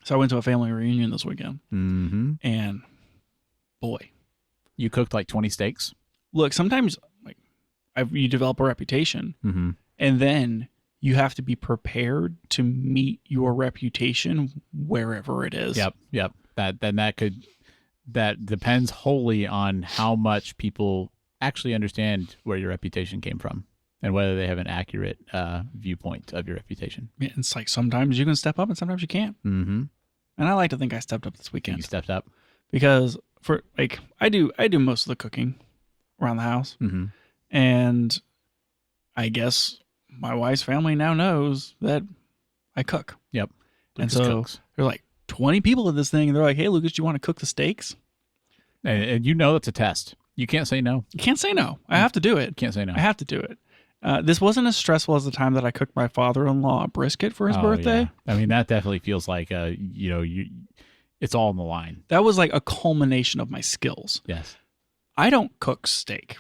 So I went to a family reunion this weekend, and boy, you cooked like 20 steaks. Look, sometimes like you develop a reputation, and then you have to be prepared to meet your reputation wherever it is. Yep. That depends wholly on how much people actually understand where your reputation came from and whether they have an accurate viewpoint of your reputation. Yeah, it's like sometimes you can step up and sometimes you can't. And I like to think I stepped up this weekend. You stepped up because for like I do most of the cooking around the house, and I guess my wife's family now knows that I cook. Yep. Lucas and so cooks. They're like 20 people at this thing, and they're like, "Hey, Lucas, do you want to cook the steaks?" And you know that's a test. You can't say no. You can't say no. I have to do it. Can't say no. I have to do it. This wasn't as stressful as the time that I cooked my father-in-law a brisket for his birthday. Yeah. I mean, that definitely feels like it's all on the line. That was like a culmination of my skills. Yes. I don't cook steak.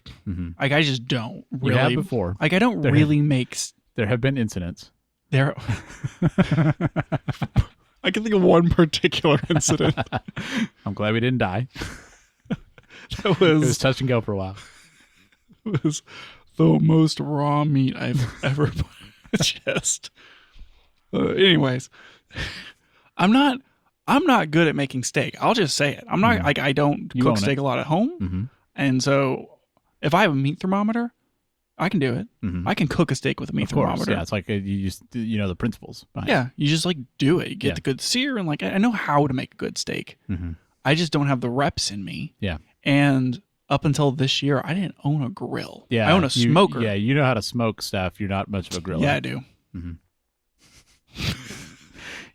Like I just don't really. You have before. Like I don't really make. There have been incidents. There. I can think of one particular incident. I'm glad we didn't die. It was touch and go for a while. It was the most raw meat I've ever put in my chest. Anyways, I'm not good at making steak. I'll just say it. I'm not like I don't cook steak a lot at home, and so if I have a meat thermometer, I can do it. I can cook a steak with a meat thermometer. Yeah, it's like you just the principles. Yeah, you just like do it. You get the good sear, and like I know how to make a good steak. I just don't have the reps in me. Yeah. And up until this year, I didn't own a grill. Yeah, I own a smoker. Yeah, you know how to smoke stuff. You're not much of a griller. Yeah, I do.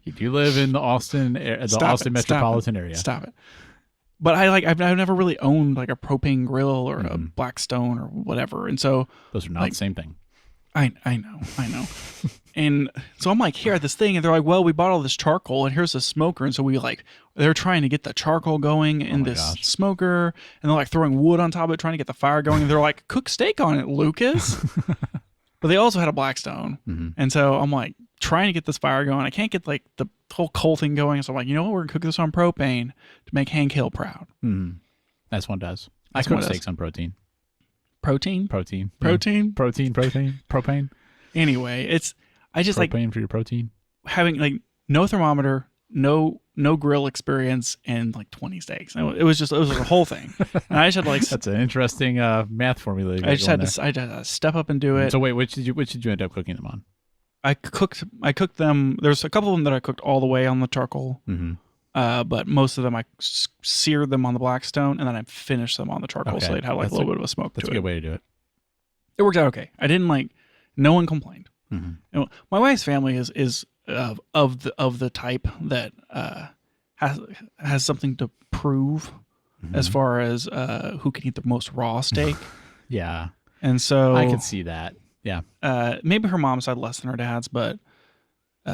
You do live in the Austin metropolitan area. Stop it. But I've never really owned like a propane grill or a Blackstone or whatever, and so those are not the same thing. I know. And so I'm like here at this thing, and they're like, well, we bought all this charcoal, and here's the smoker, and so they're trying to get the charcoal going in this smoker, and they're like throwing wood on top of it, trying to get the fire going, and they're like, cook steak on it, Lucas. But they also had a Blackstone, and so I'm like trying to get this fire going. I can't get like the whole coal thing going, so I'm like, you know what, we're gonna cook this on propane to make Hank Hill proud. That's one does. I cook steaks on protein. Propane. Anyway, I just propane like for your protein. Having like no thermometer, no grill experience, and like 20 steaks. It was a whole thing. And I just had to like that's an interesting math formula. I just had to step up and do it. So wait, which did you end up cooking them on? I cooked them. There's a couple of them that I cooked all the way on the charcoal. But most of them I seared them on the Blackstone, and then I finished them on the charcoal, so they'd have like a little bit of a smoke to it. That's a good way to do it. It worked out okay. I didn't like. No one complained. My wife's family is of the type that has something to prove as far as who can eat the most raw steak. Yeah, and so I could see that. Yeah, maybe her mom's side less than her dad's, but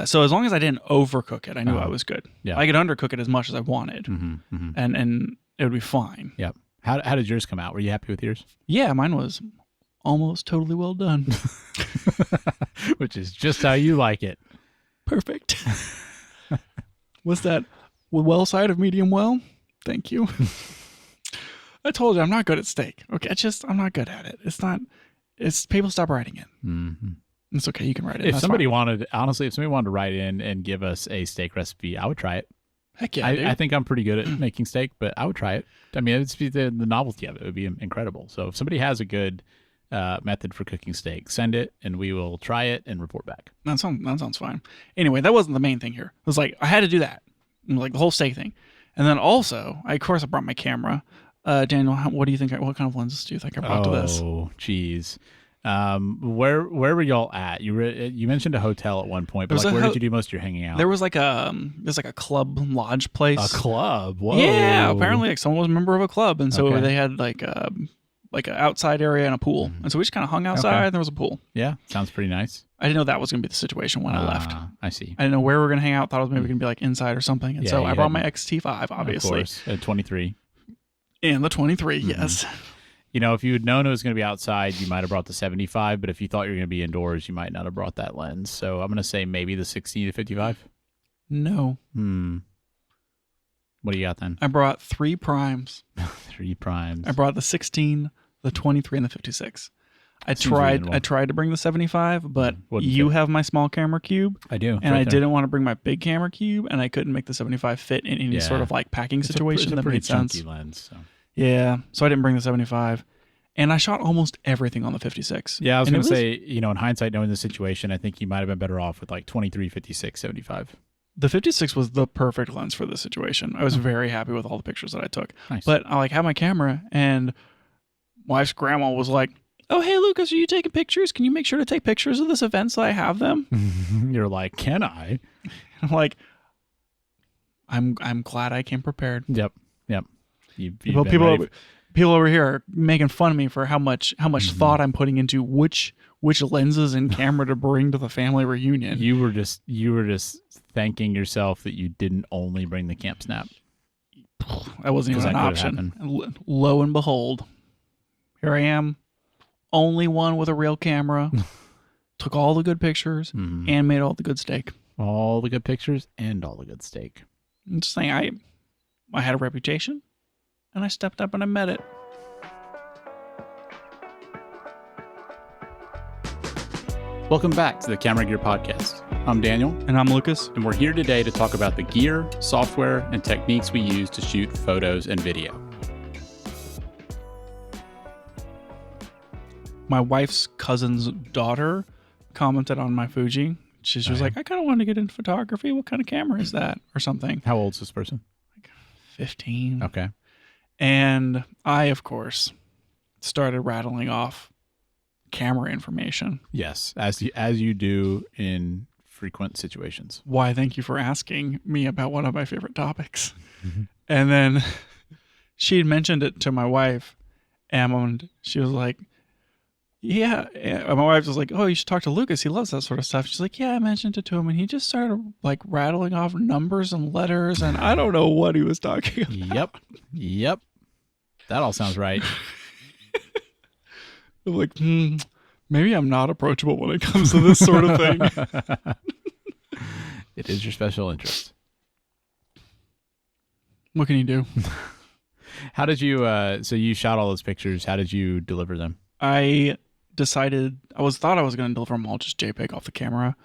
so as long as I didn't overcook it, I knew I was good. Yeah, I could undercook it as much as I wanted, and it would be fine. Yep. How did yours come out? Were you happy with yours? Yeah, mine was almost totally well done. Which is just how you like it. Perfect. What's that? Well side of medium well? Thank you. I told you I'm not good at steak. Okay, I'm not good at it. It's people stop writing in. It's okay, you can write it. If somebody wanted to write in and give us a steak recipe, I would try it. Heck yeah, I think I'm pretty good at making steak, but I would try it. I mean, it's the novelty of it would be incredible. So if somebody has a good method for cooking steak, send it and we will try it and report back. That sounds fine. Anyway, that wasn't the main thing here. It was like I had to do that, like the whole steak thing, and then also I brought my camera. Daniel, what do you think? What kind of lenses do you think I brought to this? Oh, geez. Where were y'all at? You mentioned a hotel at one point, but like, where did you do most of your hanging out? There was like a club lodge place. A club? Whoa. Yeah, apparently like someone was a member of a club, and so they had like an outside area and a pool, and so we just kind of hung outside. And there was a pool. Yeah, sounds pretty nice. I didn't know that was going to be the situation when I left. I see. I didn't know where we were going to hang out. Thought it was maybe going to be like inside or something, and so I brought my XT5, obviously. Of course, at 23. And the 23, yes. You know, if you had known it was going to be outside, you might have brought the 75. But if you thought you were going to be indoors, you might not have brought that lens. So I'm going to say maybe the 60 to 55. No. What do you got then? I brought 3 primes. 3 primes. I brought the 16, the 23, and the 56. I Seems tried reasonable. to bring the 75, but Wouldn't you fit. have my small camera cube. I do. And right I there. didn't want to bring my big camera cube, and I couldn't make the 75 fit in any sort of like packing situation it's a that pretty made sense. chunky lens. So. Yeah, so I didn't bring the 75. And I shot almost everything on the 56. Yeah, I was And going to say, in hindsight, knowing the situation, I think you might have been better off with like 23, 56, 75. The 56 was the perfect lens for this situation. I was very happy with all the pictures that I took. Nice. But I had my camera, and wife's grandma was like, "Oh, hey, Lucas, are you taking pictures? Can you make sure to take pictures of this event so I have them?" You're like, can I? I'm like, I'm glad I came prepared. Yep. People over here are making fun of me for how much thought I'm putting into which lenses and camera to bring to the family reunion. You were just thanking yourself that you didn't only bring the camp snap. That wasn't even an option. And lo and behold, here I am, only one with a real camera. Took all the good pictures and made all the good steak. All the good pictures and all the good steak. I'm just saying, I had a reputation, and I stepped up and I met it. Welcome back to the Camera Gear Podcast. I'm Daniel. And I'm Lucas. And we're here today to talk about the gear, software, and techniques we use to shoot photos and video. My wife's cousin's daughter commented on my Fuji. She was like, I kind of want to get into photography. What kind of camera is that? Or something. How old is this person? 15. Okay. And I, of course, started rattling off camera information. Yes, as you do in frequent situations. Why, thank you for asking me about one of my favorite topics. And then she had mentioned it to my wife, and she was like, yeah. And my wife was like, oh, you should talk to Lucas. He loves that sort of stuff. She's like, yeah, I mentioned it to him, and he just started like rattling off numbers and letters, and I don't know what he was talking about. Yep. That all sounds right. I'm like, maybe I'm not approachable when it comes to this sort of thing. It is your special interest. What can you do? How did you, so you shot all those pictures. How did you deliver them? I decided, thought I was going to deliver them all just JPEG off the camera,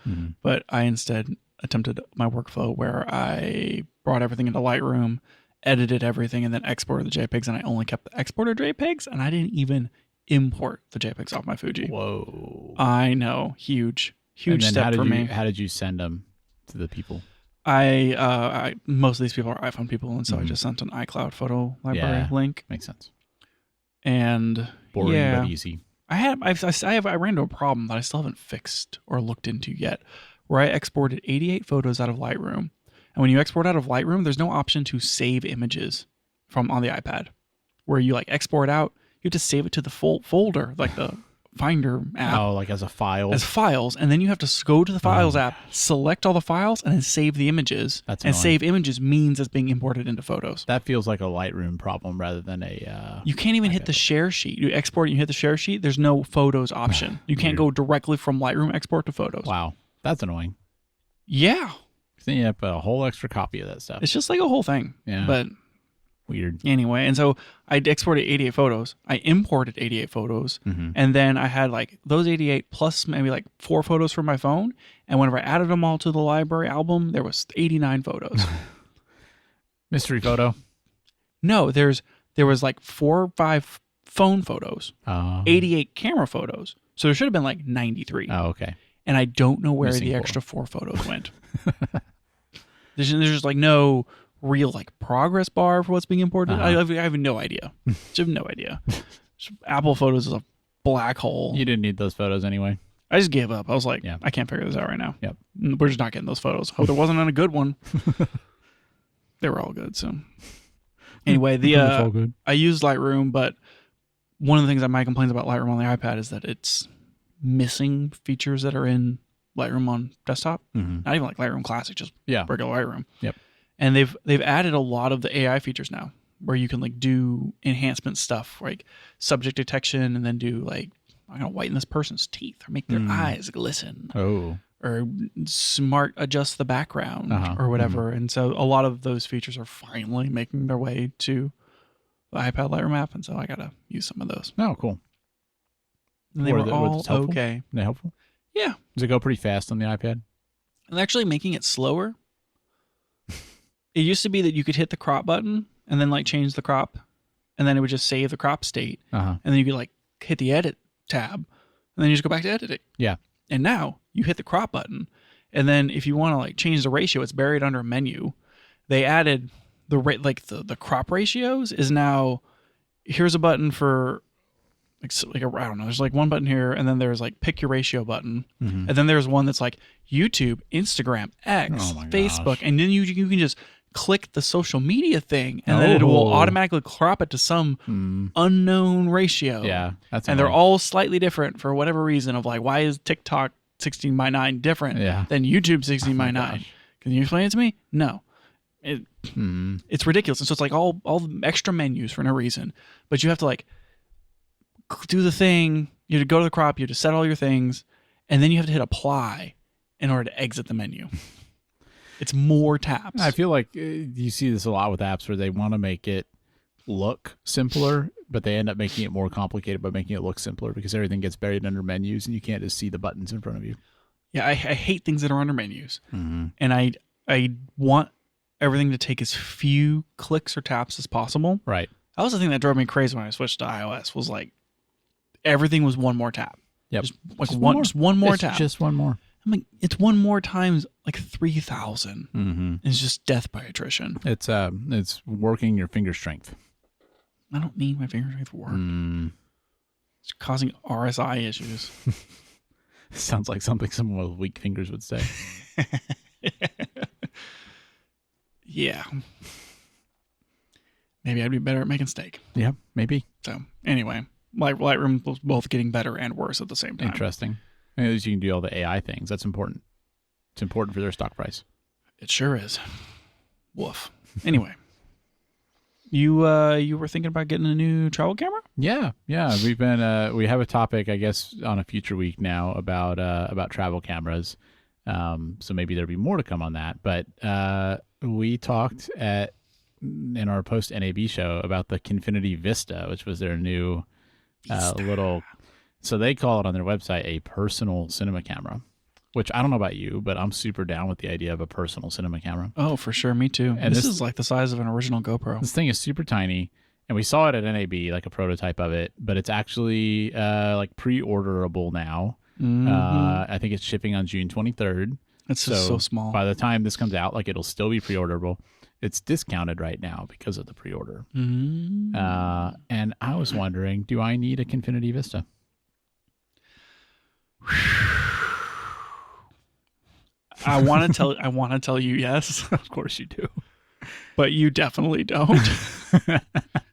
but I instead attempted my workflow where I brought everything into Lightroom, edited everything, and then exported the JPEGs, and I only kept the exported JPEGs, and I didn't even import the JPEGs off my Fuji. Whoa. I know. Huge step for me. How did you send them to the people? I most of these people are iPhone people, and so I just sent an iCloud photo library link. Makes sense. And boring but easy. I ran into a problem that I still haven't fixed or looked into yet, where I exported 88 photos out of Lightroom. And when you export out of Lightroom, there's no option to save images from on the iPad. Where you like export out, you have to save it to the folder, like the Finder app. Oh, like as a file? As files. And then you have to go to the Files app, select all the files, and then save the images. That's and annoying. save images means it's being imported into Photos. That feels like a Lightroom problem rather than a... You can't even hit the share sheet. You export it, you hit the share sheet, there's no Photos option. You can't go directly from Lightroom export to Photos. Wow. That's annoying. Yeah. Then you have a whole extra copy of that stuff. It's just like a whole thing. Yeah. But... weird. Anyway, and so I exported 88 photos. I imported 88 photos. And then I had like those 88 plus maybe like 4 photos from my phone. And whenever I added them all to the library album, there was 89 photos. Mystery photo? No, there was like 4 or 5 phone photos, 88 camera photos. So there should have been like 93. Oh, okay. And I don't know where Missing the 4. extra 4 photos went. There's just like no real like progress bar for what's being imported. I have no idea. Just have no idea. Apple Photos is a black hole. You didn't need those photos anyway. I just gave up. I was like, I can't figure this out right now. Yep. We're just not getting those photos. Hope there wasn't a good one. They were all good. So anyway, I used Lightroom, but one of the things that my complaints about Lightroom on the iPad is that it's missing features that are in Lightroom on desktop. Not even like Lightroom Classic, just regular Lightroom. Yep. And they've added a lot of the AI features now where you can like do enhancement stuff like subject detection and then do like, I'm going to whiten this person's teeth or make their eyes glisten. Oh. or smart adjust the background or whatever. And so a lot of those features are finally making their way to the iPad Lightroom app, and so I gotta use some of those. Oh, cool. And they were all okay. They helpful? Yeah. Does it go pretty fast on the iPad? And actually making it slower. It used to be that you could hit the crop button and then like change the crop, and then it would just save the crop state, and then you could like hit the edit tab, and then you just go back to editing. Yeah. And now you hit the crop button, and then if you want to like change the ratio, it's buried under a menu. They added the crop ratios is now, here's a button for like I don't know, there's like one button here, and then there's like pick your ratio button, and then there's one that's like YouTube, Instagram, X, Facebook, and then you can just click the social media thing, and then it will automatically crop it to some unknown ratio. Yeah, that's and they're all slightly different for whatever reason. Of like, why is TikTok 16:9 different than YouTube 16:9? Can you explain it to me? No. It's ridiculous. And so it's like all the extra menus for no reason, but you have to like do the thing. You have to go to the crop. You have to set all your things, and then you have to hit apply in order to exit the menu. It's more taps. I feel like you see this a lot with apps where they want to make it look simpler, but they end up making it more complicated by making it look simpler because everything gets buried under menus and you can't just see the buttons in front of you. Yeah, I hate things that are under menus, and I want everything to take as few clicks or taps as possible. Right. That was the thing that drove me crazy when I switched to iOS. Was like everything was one more tap. Yep. Just one more tap. Just one more. I'm like, it's one more times like 3,000. It's just death by attrition. It's working your finger strength. I don't need my finger strength to work. It's causing RSI issues. Sounds like something someone with weak fingers would say. Yeah. Maybe I'd be better at making steak. Yeah, maybe. So anyway, Lightroom was both getting better and worse at the same time. Interesting. At least you can do all the AI things. That's important. It's important for their stock price. It sure is. Woof. Anyway, you were thinking about getting a new travel camera? Yeah. We've been we have a topic, I guess, on a future week now about travel cameras. So maybe there'll be more to come on that. But we talked in our post NAB show about the Confinity Vista, which was their new little. So they call it on their website a personal cinema camera, which I don't know about you, but I'm super down with the idea of a personal cinema camera. Oh, for sure. Me too. And this is like the size of an original GoPro. This thing is super tiny, and we saw it at NAB, like a prototype of it, but it's actually like pre-orderable now. I think it's shipping on June 23rd. It's just so small. By the time this comes out, like it'll still be pre-orderable. It's discounted right now because of the pre-order. And I was wondering, do I need a Confinity Vista? I want to tell you yes. Of course you do. But you definitely don't.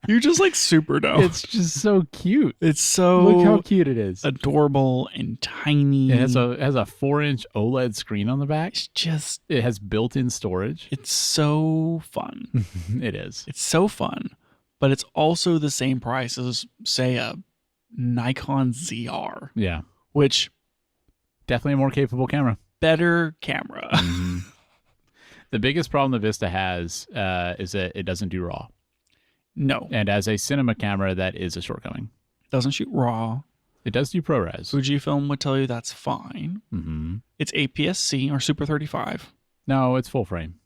You just like super don't. It's just so cute. It's so look how cute it is. Adorable and tiny. It has a 4-inch OLED screen on the back. It has built-in storage. It's so fun. It is. It's so fun. But it's also the same price as, say, a Nikon ZR. Yeah. Which definitely a more capable camera. Better camera. The biggest problem the Vista has is that it doesn't do RAW. No. And as a cinema camera, that is a shortcoming. Doesn't shoot RAW. It does do ProRes. Fujifilm would tell you that's fine. It's APS-C or Super 35. No, it's full frame.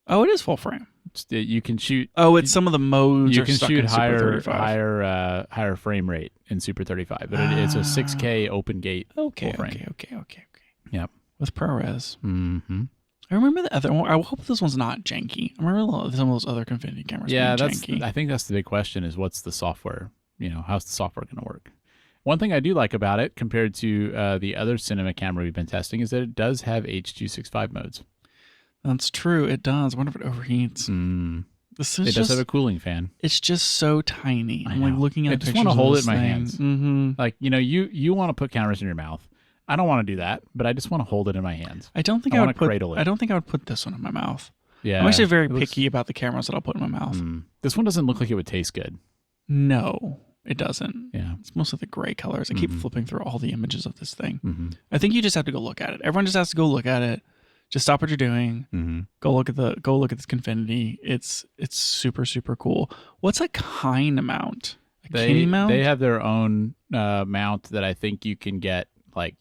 Oh, it is full frame. You can shoot. Oh, it's some of the modes. You can shoot higher frame rate in Super 35, but it's a 6K open gate. Okay. Full frame. Okay. Yep. With ProRes. I remember the other one. I hope this one's not janky. I remember some of those other Confinity cameras being janky. I think that's the big question is what's the software? How's the software going to work? One thing I do like about it compared to the other cinema camera we've been testing is that it does have H.265 modes. That's true. It does. I wonder if it overheats. It does have a cooling fan. It's just so tiny. I'm like looking at I just want to hold it in my hands. Like, you want to put cameras in your mouth. I don't want to do that, but I just want to hold it in my hands. I don't think I would cradle it. I don't think I would put this one in my mouth. Yeah. I'm actually very picky about the cameras that I'll put in my mouth. This one doesn't look like it would taste good. No. it doesn't. Yeah. It's mostly the gray colors. I keep flipping through all the images of this thing. I think you just have to go look at it. Everyone just has to go look at it. Just stop what you're doing. Go look at this Confinity. It's super, super cool. What's a Kine mount? Kinney mount? They have their own mount that I think you can get like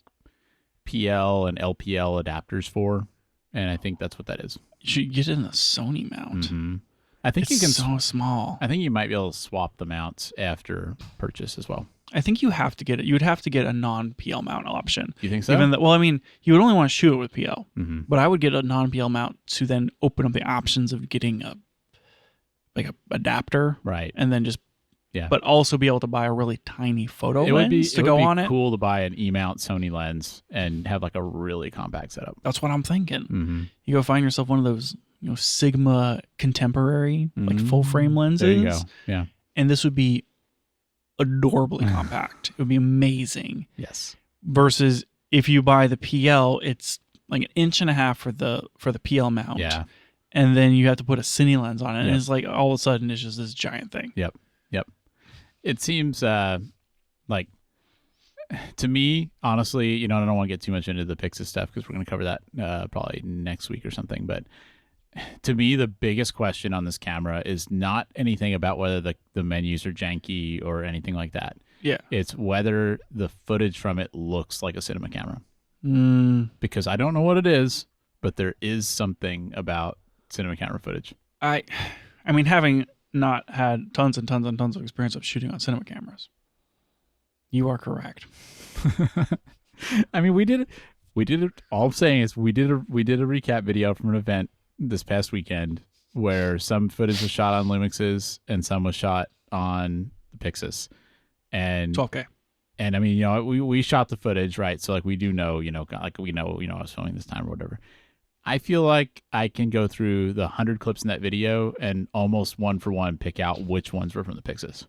PL and LPL adapters for, and I think that's what that is. You should get it in the Sony mount. I think it's you can so small. I think you might be able to swap the mounts after purchase as well. I think you have to get it. You would have to get a non-PL mount option. You think so? Well, I mean, you would only want to shoot it with PL, but I would get a non-PL mount to then open up the options of getting a adapter, right? And then just but also be able to buy a really tiny photo lens to go on it. It would be cool to buy an E-mount Sony lens and have like a really compact setup. That's what I'm thinking. You go find yourself one of those, Sigma contemporary like full frame lenses. There you go. Yeah, and this would be adorably compact. It would be amazing. Yes. Versus if you buy the PL, it's like 1.5 inches for the PL mount. Yeah. And then you have to put a Cine lens on it, and it's like all of a sudden it's just this giant thing. Yep. It seems like, to me, honestly, I don't want to get too much into the Pixis stuff because we're going to cover that probably next week or something. But to me, the biggest question on this camera is not anything about whether the menus are janky or anything like that. Yeah. It's whether the footage from it looks like a cinema camera. Because I don't know what it is, but there is something about cinema camera footage. I mean, having not had tons and tons and tons of experience of shooting on cinema cameras, you are correct. I mean, we did it. All I'm saying is we did a recap video from an event this past weekend where some footage was shot on Lumixes and some was shot on the Pixis. And 12K. And I mean, we shot the footage, right? So like we do know, like we know, I was filming this time or whatever. I feel like I can go through the 100 clips in that video and almost one for one pick out which ones were from the Pixis,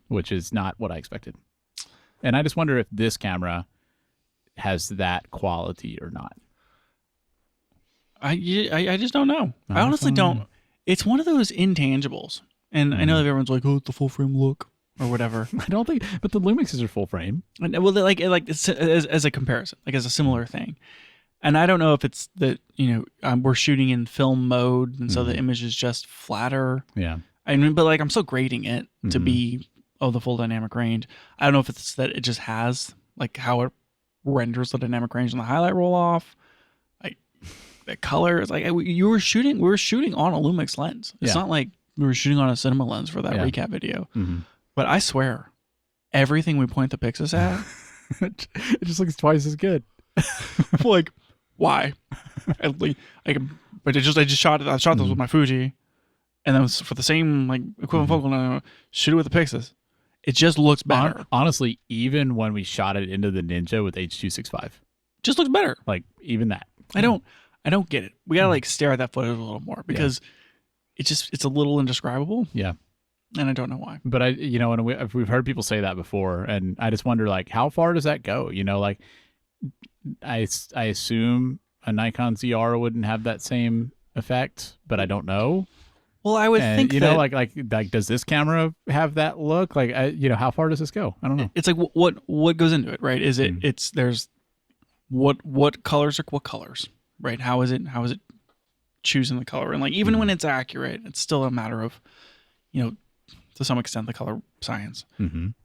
which is not what I expected. And I just wonder if this camera has that quality or not. I just don't know. I honestly don't. It's one of those intangibles. And I know that everyone's like, oh, it's the full frame look or whatever. I don't think, but the Lumixes are full frame. And, well, like as a comparison, like as a similar thing. And I don't know if it's that, we're shooting in film mode, and so the image is just flatter. Yeah. I mean, but like I'm still grading it to be the full dynamic range. I don't know if it's that it just has like how it renders the dynamic range and the highlight roll off. Like the color is like we were shooting on a Lumix lens. It's not like we were shooting on a cinema lens for that recap video. But I swear, everything we point the Pixis at, it just looks twice as good. Like, why? But I just shot it. I shot this with my Fuji, and then for the same like equivalent focal length, shoot it with the Pixis. It just looks better. Honestly, even when we shot it into the Ninja with H.265, just looks better. Like even that. I don't get it. We gotta like stare at that footage a little more because it's a little indescribable. Yeah. And I don't know why. But and we've heard people say that before, and I just wonder like how far does that go? Like I assume a Nikon ZR wouldn't have that same effect, but I don't know. Well, I would think that, like does this camera have that look? Like how far does this go? I don't know. It's like what goes into it, right? Is it there's what colors are what colors, right? How is it choosing the color? And like even when it's accurate, it's still a matter of to some extent the color science.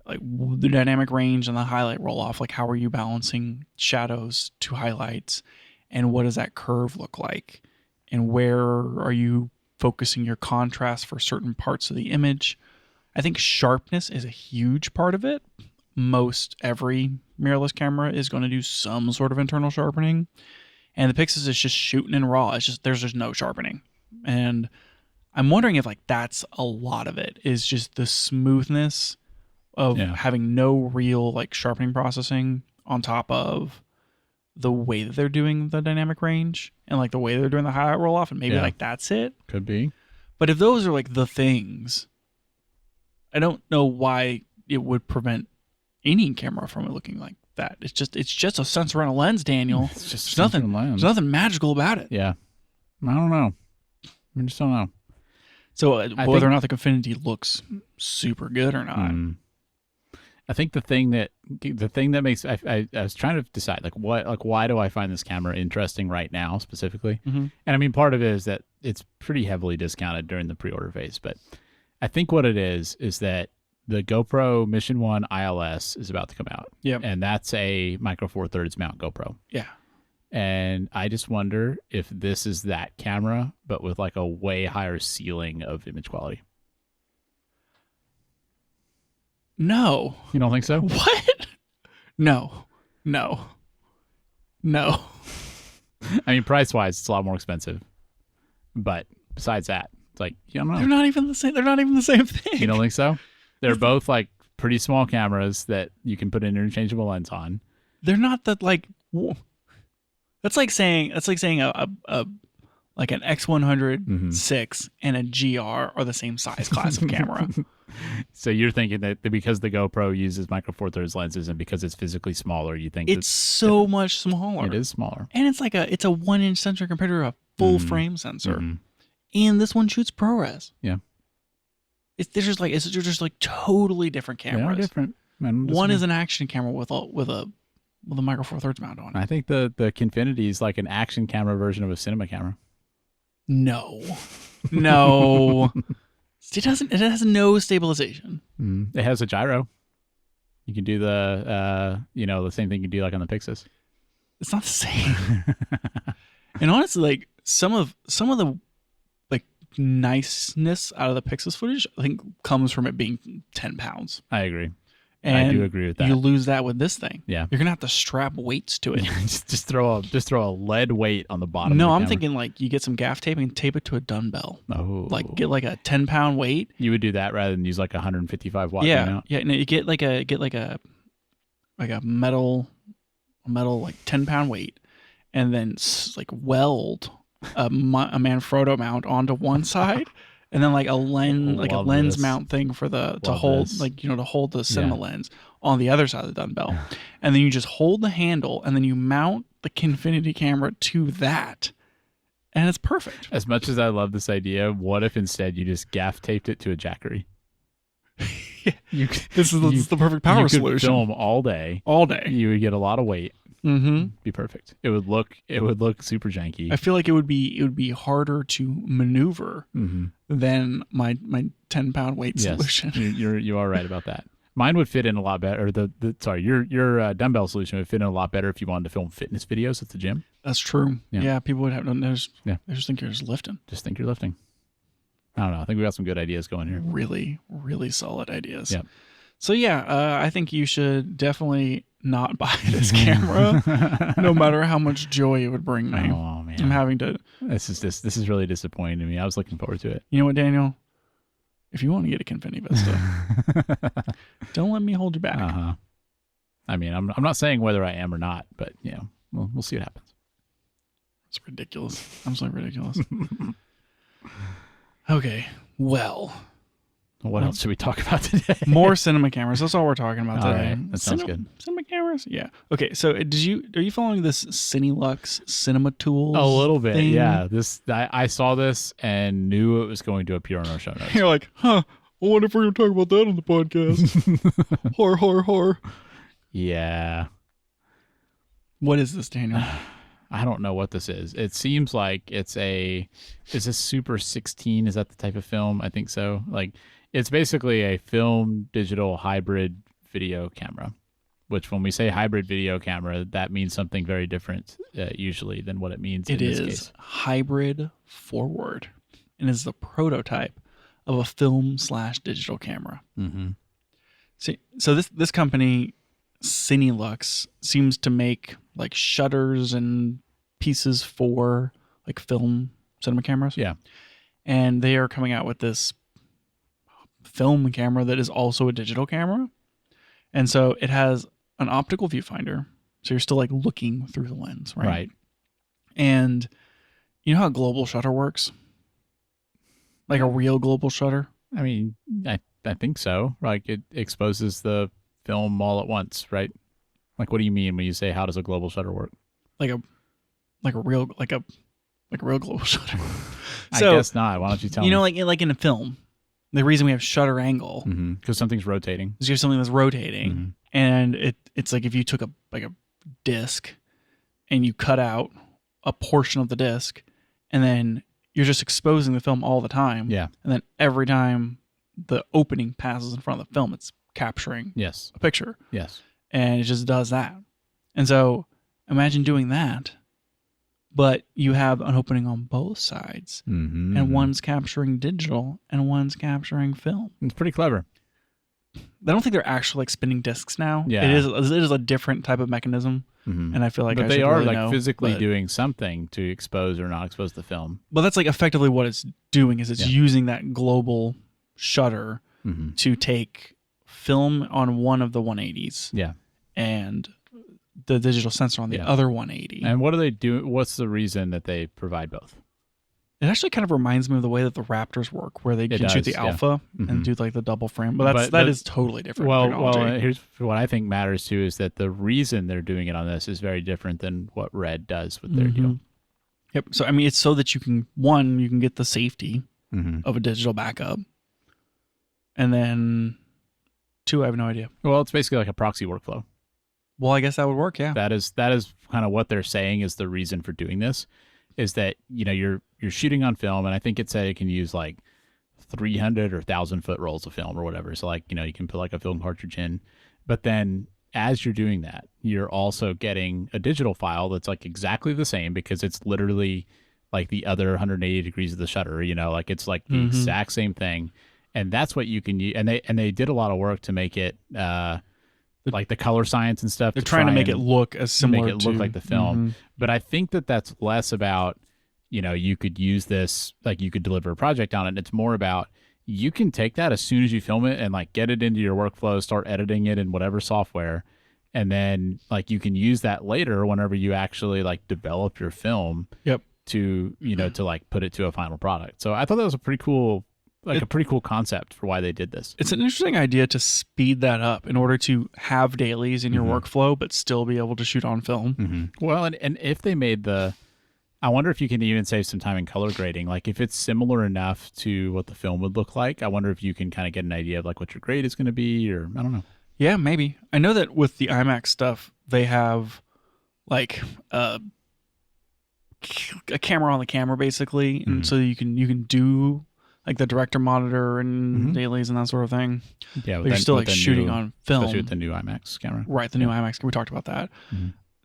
Like the dynamic range and the highlight roll off, like how are you balancing shadows to highlights, and what does that curve look like, and where are you focusing your contrast for certain parts of the image? I think sharpness is a huge part of it. Most every mirrorless camera is going to do some sort of internal sharpening, and the Pixis is just shooting in RAW. It's just there's no sharpening, and I'm wondering if like that's a lot of it is just the smoothness of having no real like sharpening processing on top of the way that they're doing the dynamic range and like the way they're doing the highlight roll off, and maybe like that's it. Could be. But if those are like the things, I don't know why it would prevent any camera from it looking like that. It's just a sensor on a lens, Daniel. It's just there's nothing magical about it. Yeah. I don't know. I just don't know. So whether or not the Confinity looks super good or not, I think the thing that makes I was trying to decide why do I find this camera interesting right now specifically? Mm-hmm. And I mean, part of it is that it's pretty heavily discounted during the pre-order phase, but I think what it is that the GoPro Mission 1 ILS is about to come out. Yep. And that's a Micro Four Thirds mount GoPro. Yeah. And I just wonder if this is that camera, but with like a way higher ceiling of image quality. No. You don't think so? What? No. I mean, price-wise, it's a lot more expensive. But besides that, it's like, I don't know. They're not even the same thing. You don't think so? They're both like pretty small cameras that you can put an interchangeable lens on. They're not that like. That's like saying a like an X100 6 and a GR are the same size class of camera. So you're thinking that because the GoPro uses Micro Four Thirds lenses and because it's physically smaller, you think it's so much smaller. It is smaller, and it's a 1-inch sensor compared to a full frame sensor, and this one shoots ProRes. Yeah, they're just like totally different cameras. They are different. One is an action camera with a Micro Four Thirds mount on it. I think the Kinfinity is like an action camera version of a cinema camera. No. It has no stabilization. It has a gyro. You can do the same thing you do like on the Pixis. It's not the same. And honestly, like some of the like niceness out of the Pixis footage, I think comes from it being 10 pounds. I agree. And I do agree with that. You lose that with this thing. Yeah. You're gonna have to strap weights to it. just throw a lead weight on the bottom. No, of the I'm camera. thinking like you get some gaff tape and tape it to a dumbbell. Oh. Like get like a 10-pound weight. You would do that rather than use like a 155 watt. Yeah. Yeah. No, you get like a metal like 10-pound weight, and then like weld a Manfrotto mount onto one side. And then like a lens mount thing for to hold the cinema lens on the other side of the dumbbell. And then you just hold the handle and then you mount the Kinfinity camera to that. And it's perfect. As much as I love this idea, what if instead you just gaff taped it to a Jackery? This is the perfect power solution. You could film all day. All day. You would get a lot of weight. Mm-hmm. Be perfect. It would look super janky. I feel like it would be harder to maneuver than my 10-pound weight solution. You are right about that. Mine would fit in a lot better. Your dumbbell solution would fit in a lot better if you wanted to film fitness videos at the gym. That's true. Yeah, people would have they just think you're just lifting. Just think you're lifting. I don't know. I think we got some good ideas going here. Really, really solid ideas. Yep. So yeah, I think you should definitely not buy this camera, no matter how much joy it would bring me. Oh man, I'm having to. This is really disappointing to me. I was looking forward to it. You know what, Daniel? If you want to get a Kinfinity Vista, don't let me hold you back. I mean, I'm not saying whether I am or not, but we'll see what happens. It's ridiculous. Absolutely ridiculous. Okay, well. What else should we talk about today? More cinema cameras. That's all we're talking about today. All right. That sounds good. Cinema cameras? Yeah. Okay, so are you following this Cinelux Cinema Tools? A little bit, thing? yeah. I saw this and knew it was going to appear on our show notes. You're like, I wonder if we're going to talk about that on the podcast. Horror. Yeah. What is this, Daniel? I don't know what this is. It seems like is a Super 16. Is that the type of film? I think so. Like, it's basically a film digital hybrid video camera, which when we say hybrid video camera, that means something very different usually than what it means in this case. It is hybrid forward and is the prototype of a film/digital camera. Mm-hmm. So this company, Cinelux, seems to make like shutters and pieces for like film cinema cameras. Yeah. And they are coming out with this film camera that is also a digital camera. And so it has an optical viewfinder. So you're still like looking through the lens, right? Right. And you know how global shutter works? Like a real global shutter? I mean, I think so. Like it exposes the film all at once, right? Like, what do you mean when you say how does a global shutter work? Like a real global shutter. So, I guess not. Why don't you tell me? Like in a film, The reason we have shutter angle because something's rotating. is you have something that's rotating, and it's like if you took a disc and you cut out a portion of the disc, and then you're just exposing the film all the time. Yeah. And then every time the opening passes in front of the film, it's capturing Yes. a picture. Yes. And it just does that. And so imagine doing that, but you have an opening on both sides, and one's capturing digital and one's capturing film. It's pretty clever. I don't think they're actually like spinning discs now. Yeah. It is a different type of mechanism. And I feel like but I they should are really like know, physically but- doing something to expose or not expose the film. But that's like effectively what it's doing is it's using that global shutter to take film on one of the 180s. Yeah. And the digital sensor on the other 180. And what do they do? What's the reason that they provide both? It actually kind of reminds me of the way that the Raptors work, where they can shoot the alpha and do like the double frame. But that is totally different technology. Well, here's what I think matters too is that the reason they're doing it on this is very different than what Red does with their deal. Yep. So I mean, it's so that you can get the safety of a digital backup, and then 2, I have no idea. Well, it's basically like a proxy workflow. Well, I guess that would work. Yeah. That is kind of what they're saying is the reason for doing this, is that you're shooting on film, and I think it said it can use like 300 or 1,000 foot rolls of film or whatever. So like you can put like a film cartridge in, but then as you're doing that, you're also getting a digital file that's like exactly the same because it's literally like the other 180 degrees of the shutter. Like it's like the exact same thing, and that's what you can use. And they did a lot of work to make it. Like the color science and stuff. They're trying to make it look as similar make it look like the film. But I think that's less about, you could use this, like you could deliver a project on it. It's more about you can take that as soon as you film it and like get it into your workflow, start editing it in whatever software. And then like you can use that later whenever you actually like develop your film to, to like put it to a final product. So I thought that was a pretty cool concept for why they did this. It's an interesting idea to speed that up in order to have dailies in your workflow, but still be able to shoot on film. Well, and if they made I wonder if you can even save some time in color grading. Like if it's similar enough to what the film would look like, I wonder if you can kind of get an idea of like what your grade is going to be, or I don't know. Yeah, maybe. I know that with the IMAX stuff, they have like a camera on the camera basically, and so you can do like the director monitor and dailies and that sort of thing. Yeah, but you're still like shooting on film. Especially with the new IMAX camera. Right, the new IMAX. We talked about that.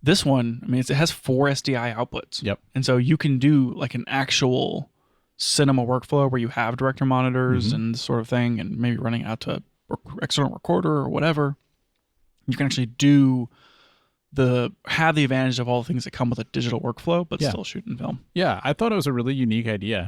This one, I mean, it has 4 SDI outputs. Yep. And so you can do like an actual cinema workflow where you have director monitors and this sort of thing, and maybe running out to external recorder or whatever. You can actually have the advantage of all the things that come with a digital workflow, but still shoot in film. Yeah, I thought it was a really unique idea.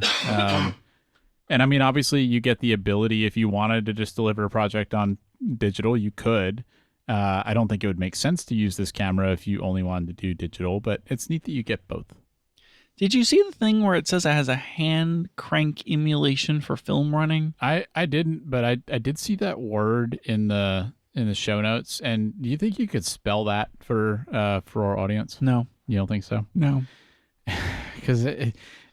And I mean, obviously, you get the ability if you wanted to just deliver a project on digital, you could. I don't think it would make sense to use this camera if you only wanted to do digital, but it's neat that you get both. Did you see the thing where it says it has a hand crank emulation for film running? I didn't, but I did see that word in the show notes. And do you think you could spell that for our audience? No. You don't think so? No. Because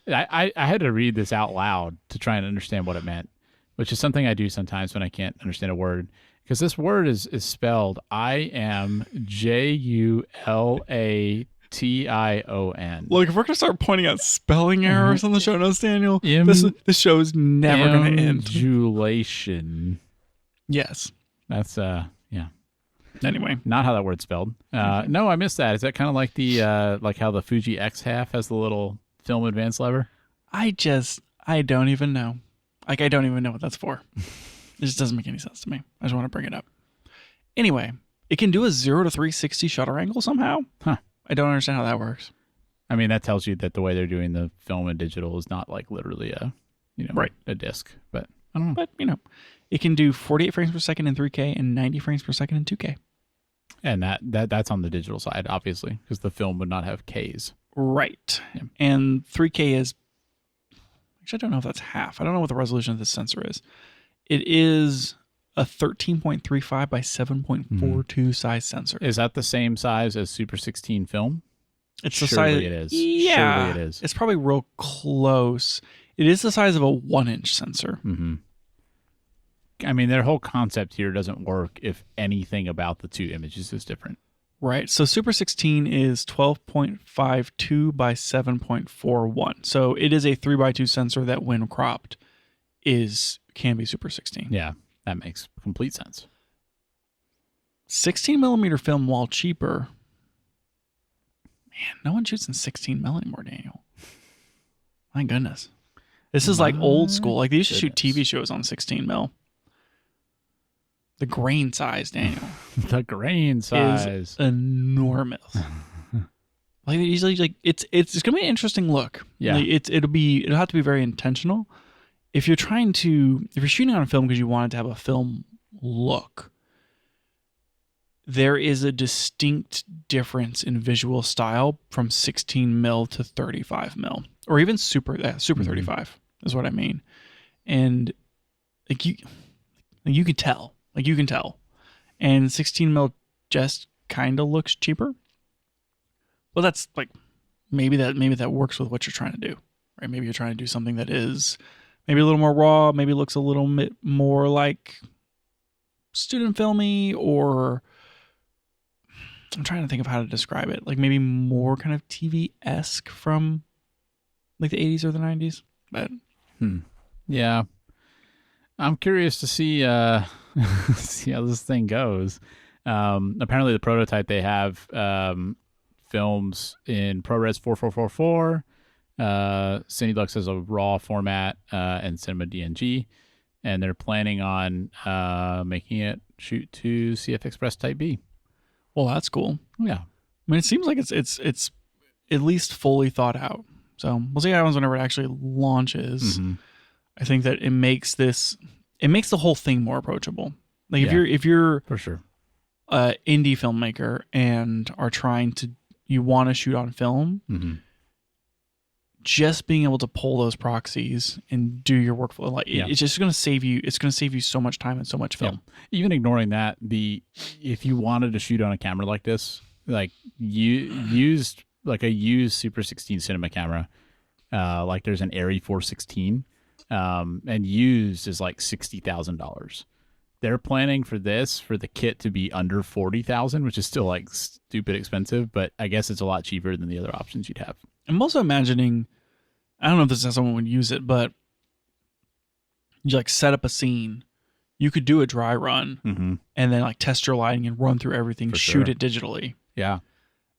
I had to read this out loud to try and understand what it meant, which is something I do sometimes when I can't understand a word. Because this word is spelled IMJULATION. Look, if we're going to start pointing out spelling errors on the show notes, Daniel, this show is never going to end. Emulation. Yes. That's, yeah. Anyway. Not how that word's spelled. No, I missed that. Is that kind of like the like how the Fuji X half has the little film advance lever? I don't even know. Like, I don't even know what that's for. It just doesn't make any sense to me. I just want to bring it up. Anyway, it can do a 0 to 360 shutter angle somehow. Huh. I don't understand how that works. I mean, that tells you that the way they're doing the film and digital is not like literally a disc. But I don't know. But, it can do 48 frames per second in 3K and 90 frames per second in 2K. And that's on the digital side, obviously, because the film would not have Ks. Right. Yeah. And 3K is... Actually, I don't know if that's half. I don't know what the resolution of this sensor is. It is a 13.35 by 7.42 size sensor. Is that the same size as Super 16 film? It's the size. It is. Yeah, Surely it is. It's probably real close. It is the size of a 1-inch sensor. I mean, their whole concept here doesn't work if anything about the two images is different. Right. So Super 16 is 12.52 by 7.41. So it is a 3x2 sensor that, when cropped, can be Super 16. Yeah, that makes complete sense. 16 millimeter film, while cheaper, man, no one shoots in 16 mil anymore, Daniel. My goodness. This is like old school. Like they used to shoot TV shows on 16 mil. The grain size, Daniel. The grain size is enormous. Like usually, like it's gonna be an interesting look. Yeah, like, it'll have to be very intentional. If you're shooting on a film because you want it to have a film look, there is a distinct difference in visual style from 16 mil to 35 mil, or even super 35 is what I mean. And like you can tell. Like you can tell. And 16 mil just kind of looks cheaper. Well, that's like maybe that works with what you're trying to do, right? Maybe you're trying to do something that is maybe a little more raw, maybe looks a little bit more like student filmy, or I'm trying to think of how to describe it. Like maybe more kind of TV-esque from like the 80s or the 90s. But yeah. I'm curious to see see how this thing goes. Apparently the prototype they have films in ProRes 4444. Cinelux has a RAW format and Cinema DNG, and they're planning on making it shoot to CF Express Type B. Well, that's cool. Yeah, I mean, it seems like it's at least fully thought out. So we'll see how it happens whenever it actually launches. Mm-hmm. I think that it makes the whole thing more approachable. Like if you're for sure an indie filmmaker and are you want to shoot on film, just being able to pull those proxies and do your workflow, like it's just going to save you. It's going to save you so much time and so much film. Yeah. Even ignoring that, if you wanted to shoot on a camera like this, like used Super 16 cinema camera, like there's an Arri 416. And used is like $60,000. They're planning for the kit to be under $40,000, which is still like stupid expensive, but I guess it's a lot cheaper than the other options you'd have. I'm also imagining, I don't know if this is how someone would use it, but you like set up a scene. You could do a dry run and then like test your lighting and run through everything, shoot it digitally. Yeah.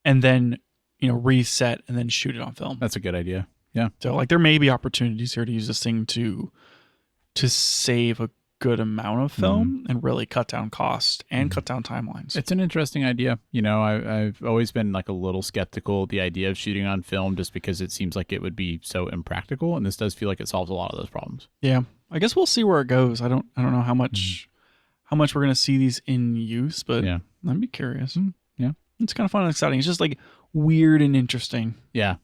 And then, reset and then shoot it on film. That's a good idea. Yeah. So like there may be opportunities here to use this thing to save a good amount of film and really cut down cost and cut down timelines. It's an interesting idea. I've always been like a little skeptical of the idea of shooting on film just because it seems like it would be so impractical, and this does feel like it solves a lot of those problems. Yeah. I guess we'll see where it goes. I don't know how much we're going to see these in use, but I'd be curious. Yeah. It's kind of fun and exciting. It's just like weird and interesting. Yeah.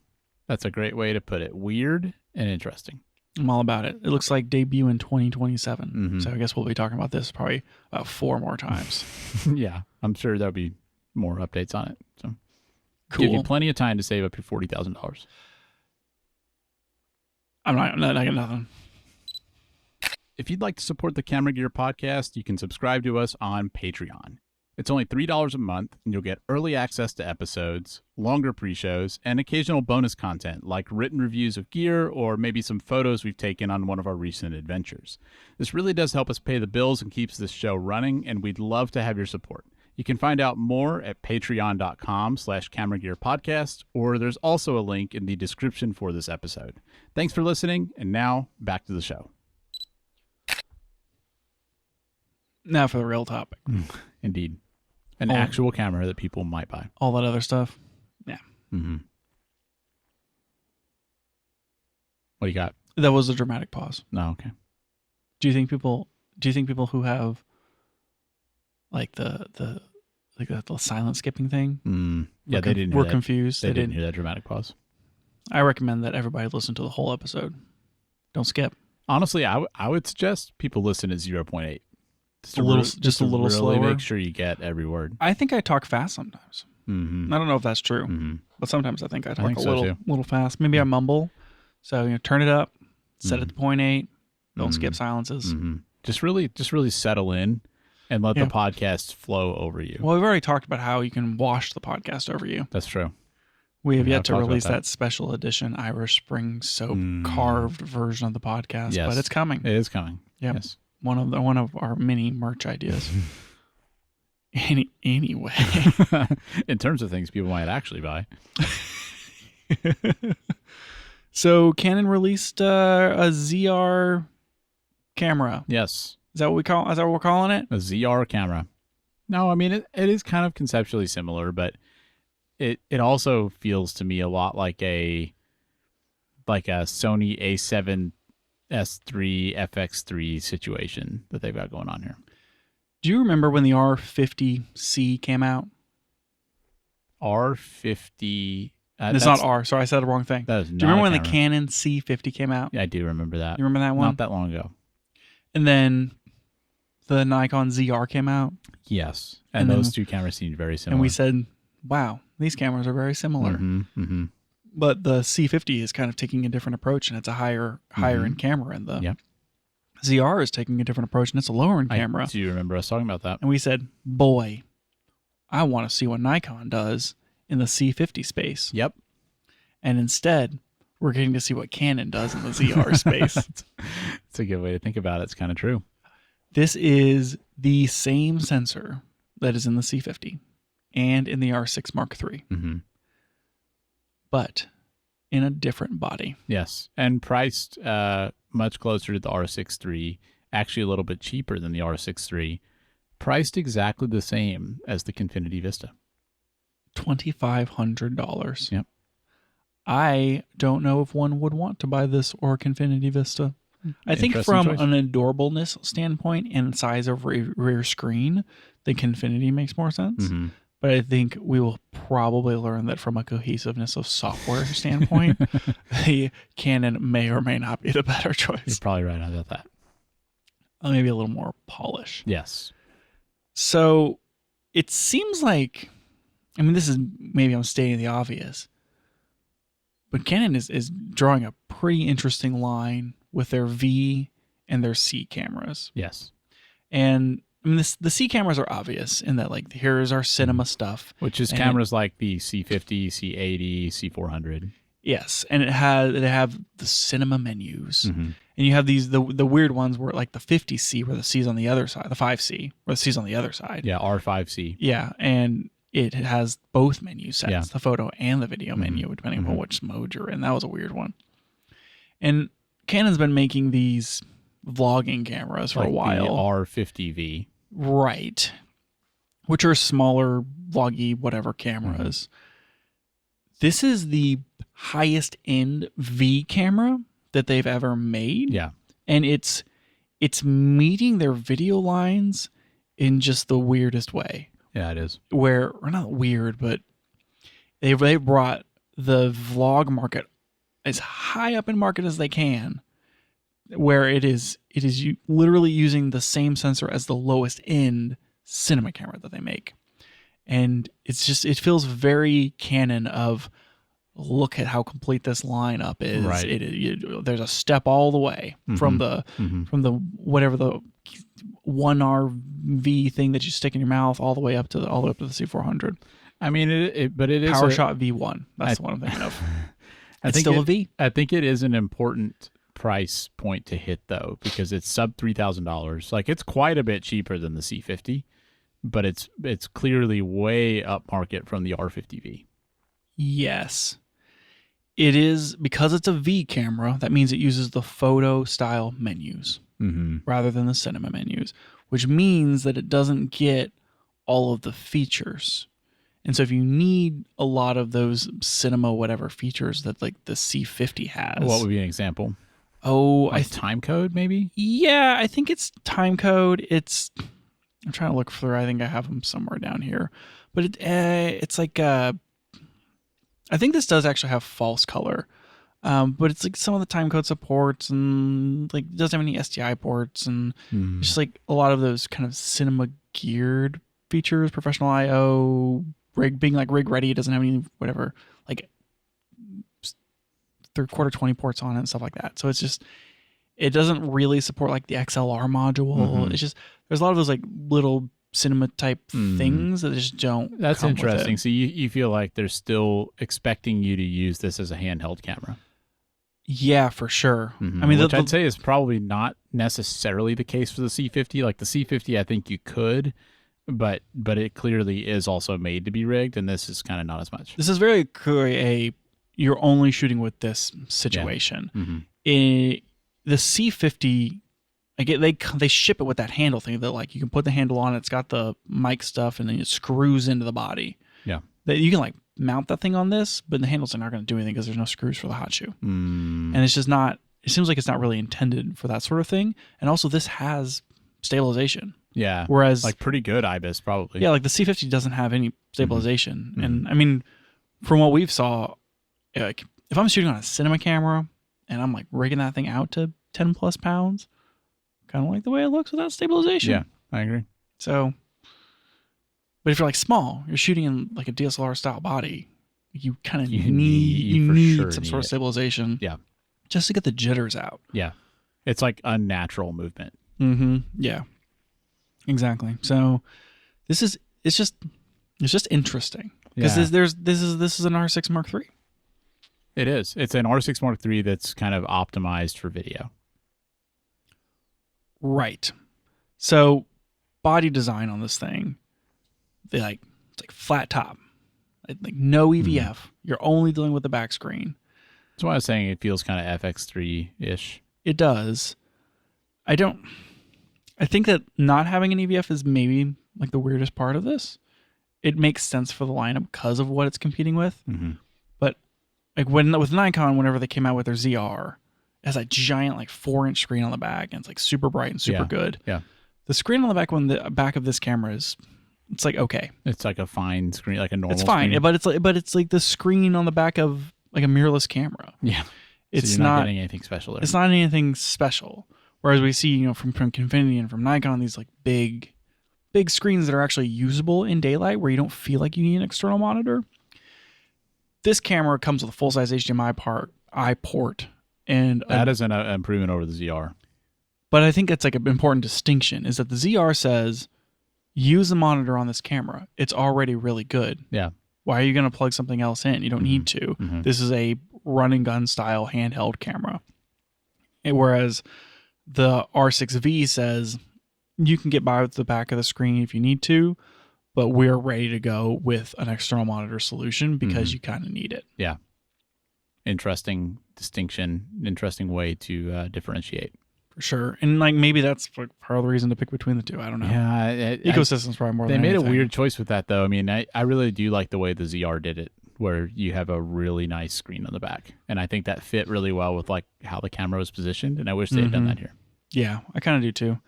That's a great way to put it. Weird and interesting. I'm all about it. It looks like debut in 2027. So I guess we'll be talking about this probably about 4 more times. Yeah. I'm sure there'll be more updates on it. So cool. Give you plenty of time to save up your $40,000. I got nothing. If you'd like to support the Camera Gear podcast, you can subscribe to us on Patreon. It's only $3 a month, and you'll get early access to episodes, longer pre-shows, and occasional bonus content like written reviews of gear or maybe some photos we've taken on one of our recent adventures. This really does help us pay the bills and keeps this show running, and we'd love to have your support. You can find out more at patreon.com/cameragearpodcast, or there's also a link in the description for this episode. Thanks for listening, and now back to the show. Now for the real topic. Indeed. An actual camera that people might buy. All that other stuff. Yeah. Mm-hmm. What do you got? That was a dramatic pause. No, okay. Do you think people who have like the silent skipping thing? Yeah, they didn't. Were confused. They didn't hear that dramatic pause. I recommend that everybody listen to the whole episode. Don't skip. Honestly, I would suggest people listen at 0.8. Just a little really slower. Make sure you get every word. I think I talk fast sometimes. I don't know if that's true, but sometimes I think I talk little fast. Maybe I mumble. So turn it up, set it to 0.8. Don't skip silences. Just really settle in and let Yeah. the podcast flow over you. Well, we've already talked about how you can wash the podcast over you. That's true. We have We yet have to talked about release that. that special edition Irish Spring Soap carved version of the podcast, Yes. but it's coming. It is coming. Yep. Yes. One of our mini merch ideas. Anyway. In terms of things people might actually buy. So Canon released a ZR camera. Yes. Is that what we're calling it? A ZR camera. No, I mean it is kind of conceptually similar, but it also feels to me a lot like a Sony A7S3 FX3 situation that they've got going on here. Do you remember when the R50C came out? R50. It's not R. Sorry, I said the wrong thing. That is Do you remember when the camera. Canon C50 came out? Yeah, I do remember that. You remember that one? Not that long ago. And then the Nikon ZR came out. Yes. And And then- those two cameras seemed very similar. And we said, wow, these cameras are very similar. Mm-hmm. But the C50 is kind of taking a different approach, and it's a higher end camera. And the Yep. ZR is taking a different approach, and it's a lower end camera. Do you remember us talking about that? And we said, boy, I want to see what Nikon does in the C50 space. Yep. And instead, we're getting to see what Canon does in the ZR space. It's a good way to think about it. It's kind of true. This is the same sensor that is in the C50 and in the R6 Mark III, Mm-hmm. but in a different body. Yes. And priced much closer to the R6 III, actually a little bit cheaper than the R6 III, priced exactly the same as the Confinity Vista. $2,500. Yep. I don't know if one would want to buy this or Confinity Vista. I think Interesting from choice. an adorableness standpoint and size of rear screen, the Confinity makes more sense. Mm-hmm. But I think we will probably learn that from a cohesiveness of software standpoint, the Canon may or may not be the better You're choice. probably right about that. Maybe a little more polish. Yes. So it seems like, I mean, this is maybe I'm stating the obvious, but Canon is drawing a pretty interesting line with their V and their C cameras. Yes. And I mean, the C cameras are obvious in that, like, here's our cinema stuff. Which is And cameras like the C50, C80, C400. Yes, and they have the cinema menus, Mm-hmm. and you have the weird ones where, like, the 50C where the C's on the other side, the 5C where the C's on the other side. Yeah, R5C. Yeah, and it has both menu sets, Yeah. the photo and the video Mhm. menu, depending on Mhm. which mode you're in. That was a weird one. And Canon's been making these vlogging cameras for Like a while. the R50V. Right. Which are smaller, vloggy, whatever cameras. This is the highest end V camera that they've ever made. Yeah. And it's meeting their video lines in just the weirdest way. Yeah, it is. Or not weird, but they brought the vlog market as high up in market as they can, where it is literally using the same sensor as the lowest end cinema camera that they make. And it feels very Canon of, look at how complete this lineup is. Right. There's a step all the way from the whatever the 1RV thing that you stick in your mouth all the way up to the C400. I mean, but it is PowerShot V1. That's the one I'm thinking of. It's still a V. I think it is an important price point to hit, though, because it's sub $3,000. Like, it's quite a bit cheaper than the C50, but it's clearly way up market from the R50V. Yes. It is, because it's a V camera, that means it uses the photo style menus rather than the cinema menus, which means that it doesn't get all of the features. And so if you need a lot of those cinema whatever features that, like, the C50 has. What would be an example? Oh, Like time code, maybe? yeah, I think it's time code. I'm trying to look for, I think I have them somewhere down here. But it's like, I think this does actually have false color. But it's like some of the time code supports, and, like, it doesn't have any SDI ports, and it's just like a lot of those kind of cinema geared features, professional IO, being like rig ready. It doesn't have any whatever, like, 3/4 20 ports on it and stuff like that. So it's just, It doesn't really support like the XLR module. It's just there's a lot of those like little cinema type things that just don't. That's come with interesting. it. So you feel like they're still expecting you to use this as a handheld camera. Yeah, for sure. I mean, which I'd say is probably not necessarily the case for the C50. Like the C50, I think you could, but it clearly is also made to be rigged, and this is kind of not as much. This is very clearly you're only shooting with this situation. The C50, they ship it with that handle thing that like you can put the handle on. It's got the mic stuff, and then it screws into the body. Yeah, that you can like mount that thing on this, but the handles are not going to do anything because there's no screws for the hot shoe. And it's just not. It seems like it's not really intended for that sort of thing. And also, this has stabilization. Yeah. Whereas, like pretty good IBIS probably. Yeah, like the C50 doesn't have any stabilization. And I mean, from what we've saw, like if I'm shooting on a cinema camera and I'm like rigging that thing out to 10 plus pounds, kind of like the way it looks without stabilization. Yeah, I agree. So, but if you're like small, you're shooting in like a DSLR style body, you kind of need some sort of stabilization. Yeah. Just to get the jitters out. Yeah. It's like unnatural movement. Yeah. Exactly. So it's just interesting because this is an R6 Mark III. It is. It's an R6 Mark III that's kind of optimized for video. Right. So body design on this thing, it's like flat top, like no EVF. You're only dealing with the back screen. That's why I was saying it feels kind of FX3-ish. It does. I think that not having an EVF is maybe like the weirdest part of this. It makes sense for the lineup because of what it's competing with. But like with Nikon, whenever they came out with their ZR, it has a giant like 4-inch screen on the back, and it's like super bright and super good. Yeah. The screen on the back of this camera it's like okay. It's like a fine screen, like a normal. It's fine, screen. but it's like the screen on the back of like a mirrorless camera. Yeah. It's so you're not getting anything special there. It's not anything special. Whereas we see, from Infinity and from Nikon, these like big screens that are actually usable in daylight where you don't feel like you need an external monitor. This camera comes with a full-size HDMI port. And that is an improvement over the ZR. But I think it's like an important distinction is that the ZR says, use the monitor on this camera. It's already really good. Yeah. Why are you going to plug something else in? You don't need to. This is a run and gun style handheld camera. Whereas the R6V says you can get by with the back of the screen if you need to, but we're ready to go with an external monitor solution because you kind of need it. Yeah. Interesting distinction, interesting way to differentiate. For sure. And like maybe that's part of the reason to pick between the two. I don't know. Yeah. Ecosystem's probably more They than made anything. a weird choice with that, though. I mean, I really do like the way the ZR did it, where you have a really nice screen on the back. And I think that fit really well with like how the camera was positioned. And I wish they had done that here. Yeah, I kind of do too.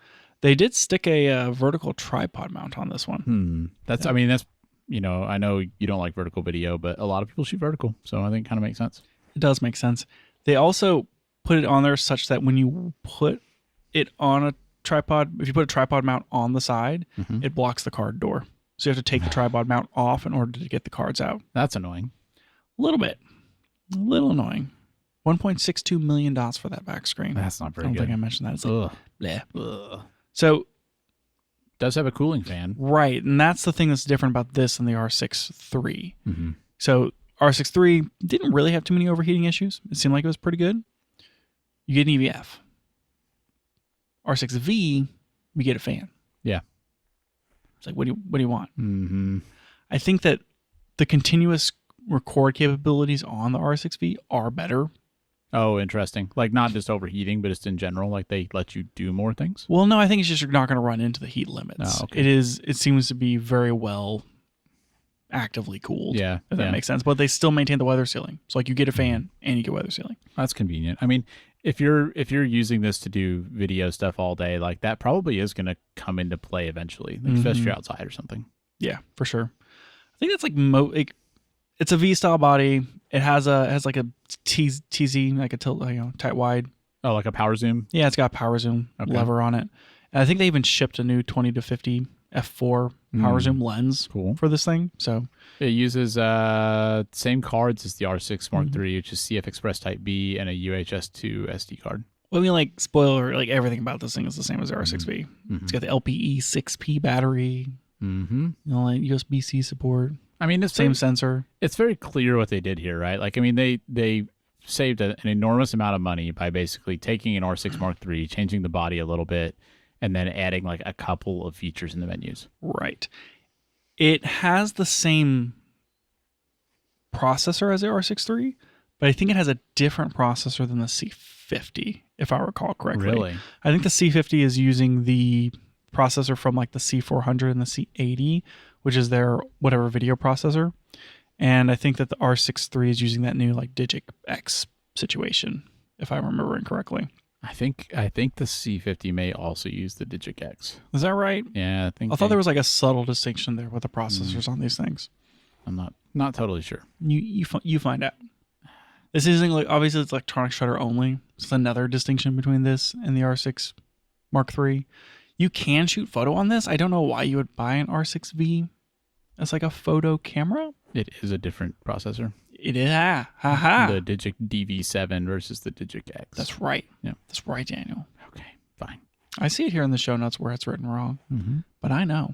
They did stick a vertical tripod mount on this one. I mean, that's, I know you don't like vertical video, but a lot of people shoot vertical. So I think it kind of makes sense. It does make sense. They also put it on there such that when you put it on a tripod, if you put a tripod mount on the side, it blocks the card door. So you have to take the tripod mount off in order to get the cards out. That's annoying. A little bit. A little annoying. $1.62 million for that back screen. That's not very good. I don't think I mentioned that. It's like, bleh. Ugh. So, does have a cooling fan. Right. And that's the thing that's different about this and the R6 III. So R6 III didn't really have too many overheating issues. It seemed like it was pretty good. You get an EVF. R6V, we get a fan. Yeah. It's like, what do you want? I think that the continuous record capabilities on the R6V are better. Oh, interesting. Like not just overheating, but just in general, like they let you do more things? Well, no, I think it's just you're not going to run into the heat limits. Oh, okay. It seems to be very well actively cooled. Yeah. If that makes sense. But they still maintain the weather sealing. So like you get a fan and you get weather sealing. That's convenient. I mean, if you're using this to do video stuff all day, like that probably is going to come into play eventually, like especially if you're outside or something. Yeah, for sure. I think that's like it's a V style body. It has like a TZ, like a tilt, tight wide. Oh, like a power zoom? Yeah, it's got a power zoom lever on it. And I think they even shipped a new 20 to 50 f4 power zoom lens for this thing. So it uses same cards as the R6 Mark III, which is CF Express Type B and a UHS-2 SD card. Well, I mean, like, spoiler, like, everything about this thing is the same as the R6V. Mm-hmm. It's got the LPE 6P battery, Mm-hmm. like USB-C support. I mean, it's same sensor. It's very clear what they did here, right? Like, I mean, they saved an enormous amount of money by basically taking an R6 Mark III, changing the body a little bit, and then adding like a couple of features in the menus. Right. It has the same processor as the R6 III, but I think it has a different processor than the C50, if I recall correctly. Really? I think the C50 is using the processor from like the C400 and the C80, which is their whatever video processor. And I think that the R6 III is using that new like Digic X situation, if I'm remembering correctly. I think the C50 may also use the Digic X. Is that right? Yeah, I thought there was like a subtle distinction there with the processors on these things. I'm not totally sure. You find out. This isn't like, obviously it's electronic shutter only. It's another distinction between this and the R6 Mark III. You can shoot photo on this. I don't know why you would buy an R6V as like a photo camera. It is a different processor. It is. The Digic DV7 versus the Digic X. That's right. Yeah. That's right, Daniel. Okay, fine. I see it here in the show notes where it's written wrong, but I know.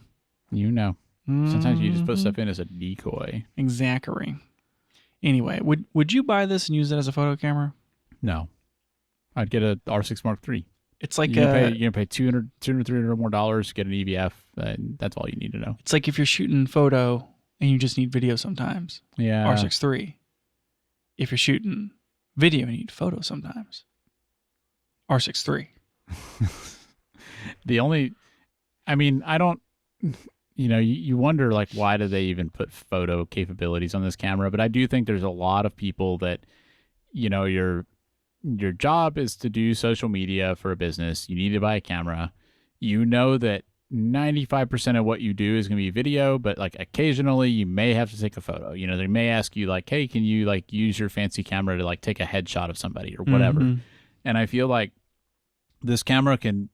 You know. Sometimes you just put stuff in as a decoy. Exactly. Anyway, would you buy this and use it as a photo camera? No. I'd get a R6 Mark III. It's like you're gonna pay $200, $300 or more to get an EVF, and that's all you need to know. It's like if you're shooting photo and you just need video sometimes. Yeah. R6 III. If you're shooting video and you need photo sometimes. R6 III. I don't, you wonder like why do they even put photo capabilities on this camera? But I do think there's a lot of people that, your job is to do social media for a business. You need to buy a camera. You know that 95% of what you do is going to be video, but like occasionally you may have to take a photo. They may ask you like, hey, can you like use your fancy camera to like take a headshot of somebody or whatever? And I feel like this camera can,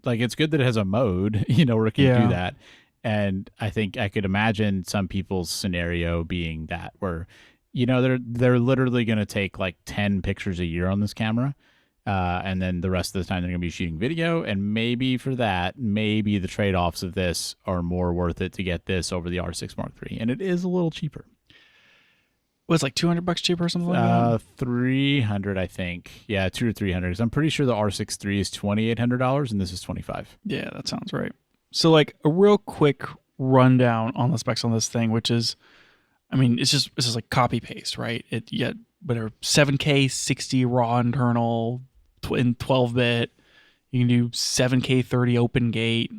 like, it's good that it has a mode, where it can do that. And I think I could imagine some people's scenario being that where, they're literally going to take like 10 pictures a year on this camera. And then the rest of the time they're going to be shooting video. And maybe for that, maybe the trade-offs of this are more worth it to get this over the R6 Mark III. And it is a little cheaper. Was like $200 cheaper or something like that? $300, I think. Yeah, $200 or $300. 'Cause I'm pretty sure the R6 III is $2,800 and this is $25. Yeah, that sounds right. So like a real quick rundown on the specs on this thing, which is, it's just like copy paste, right? You get whatever 7K 60 raw internal in 12-bit. You can do 7K 30 open gate.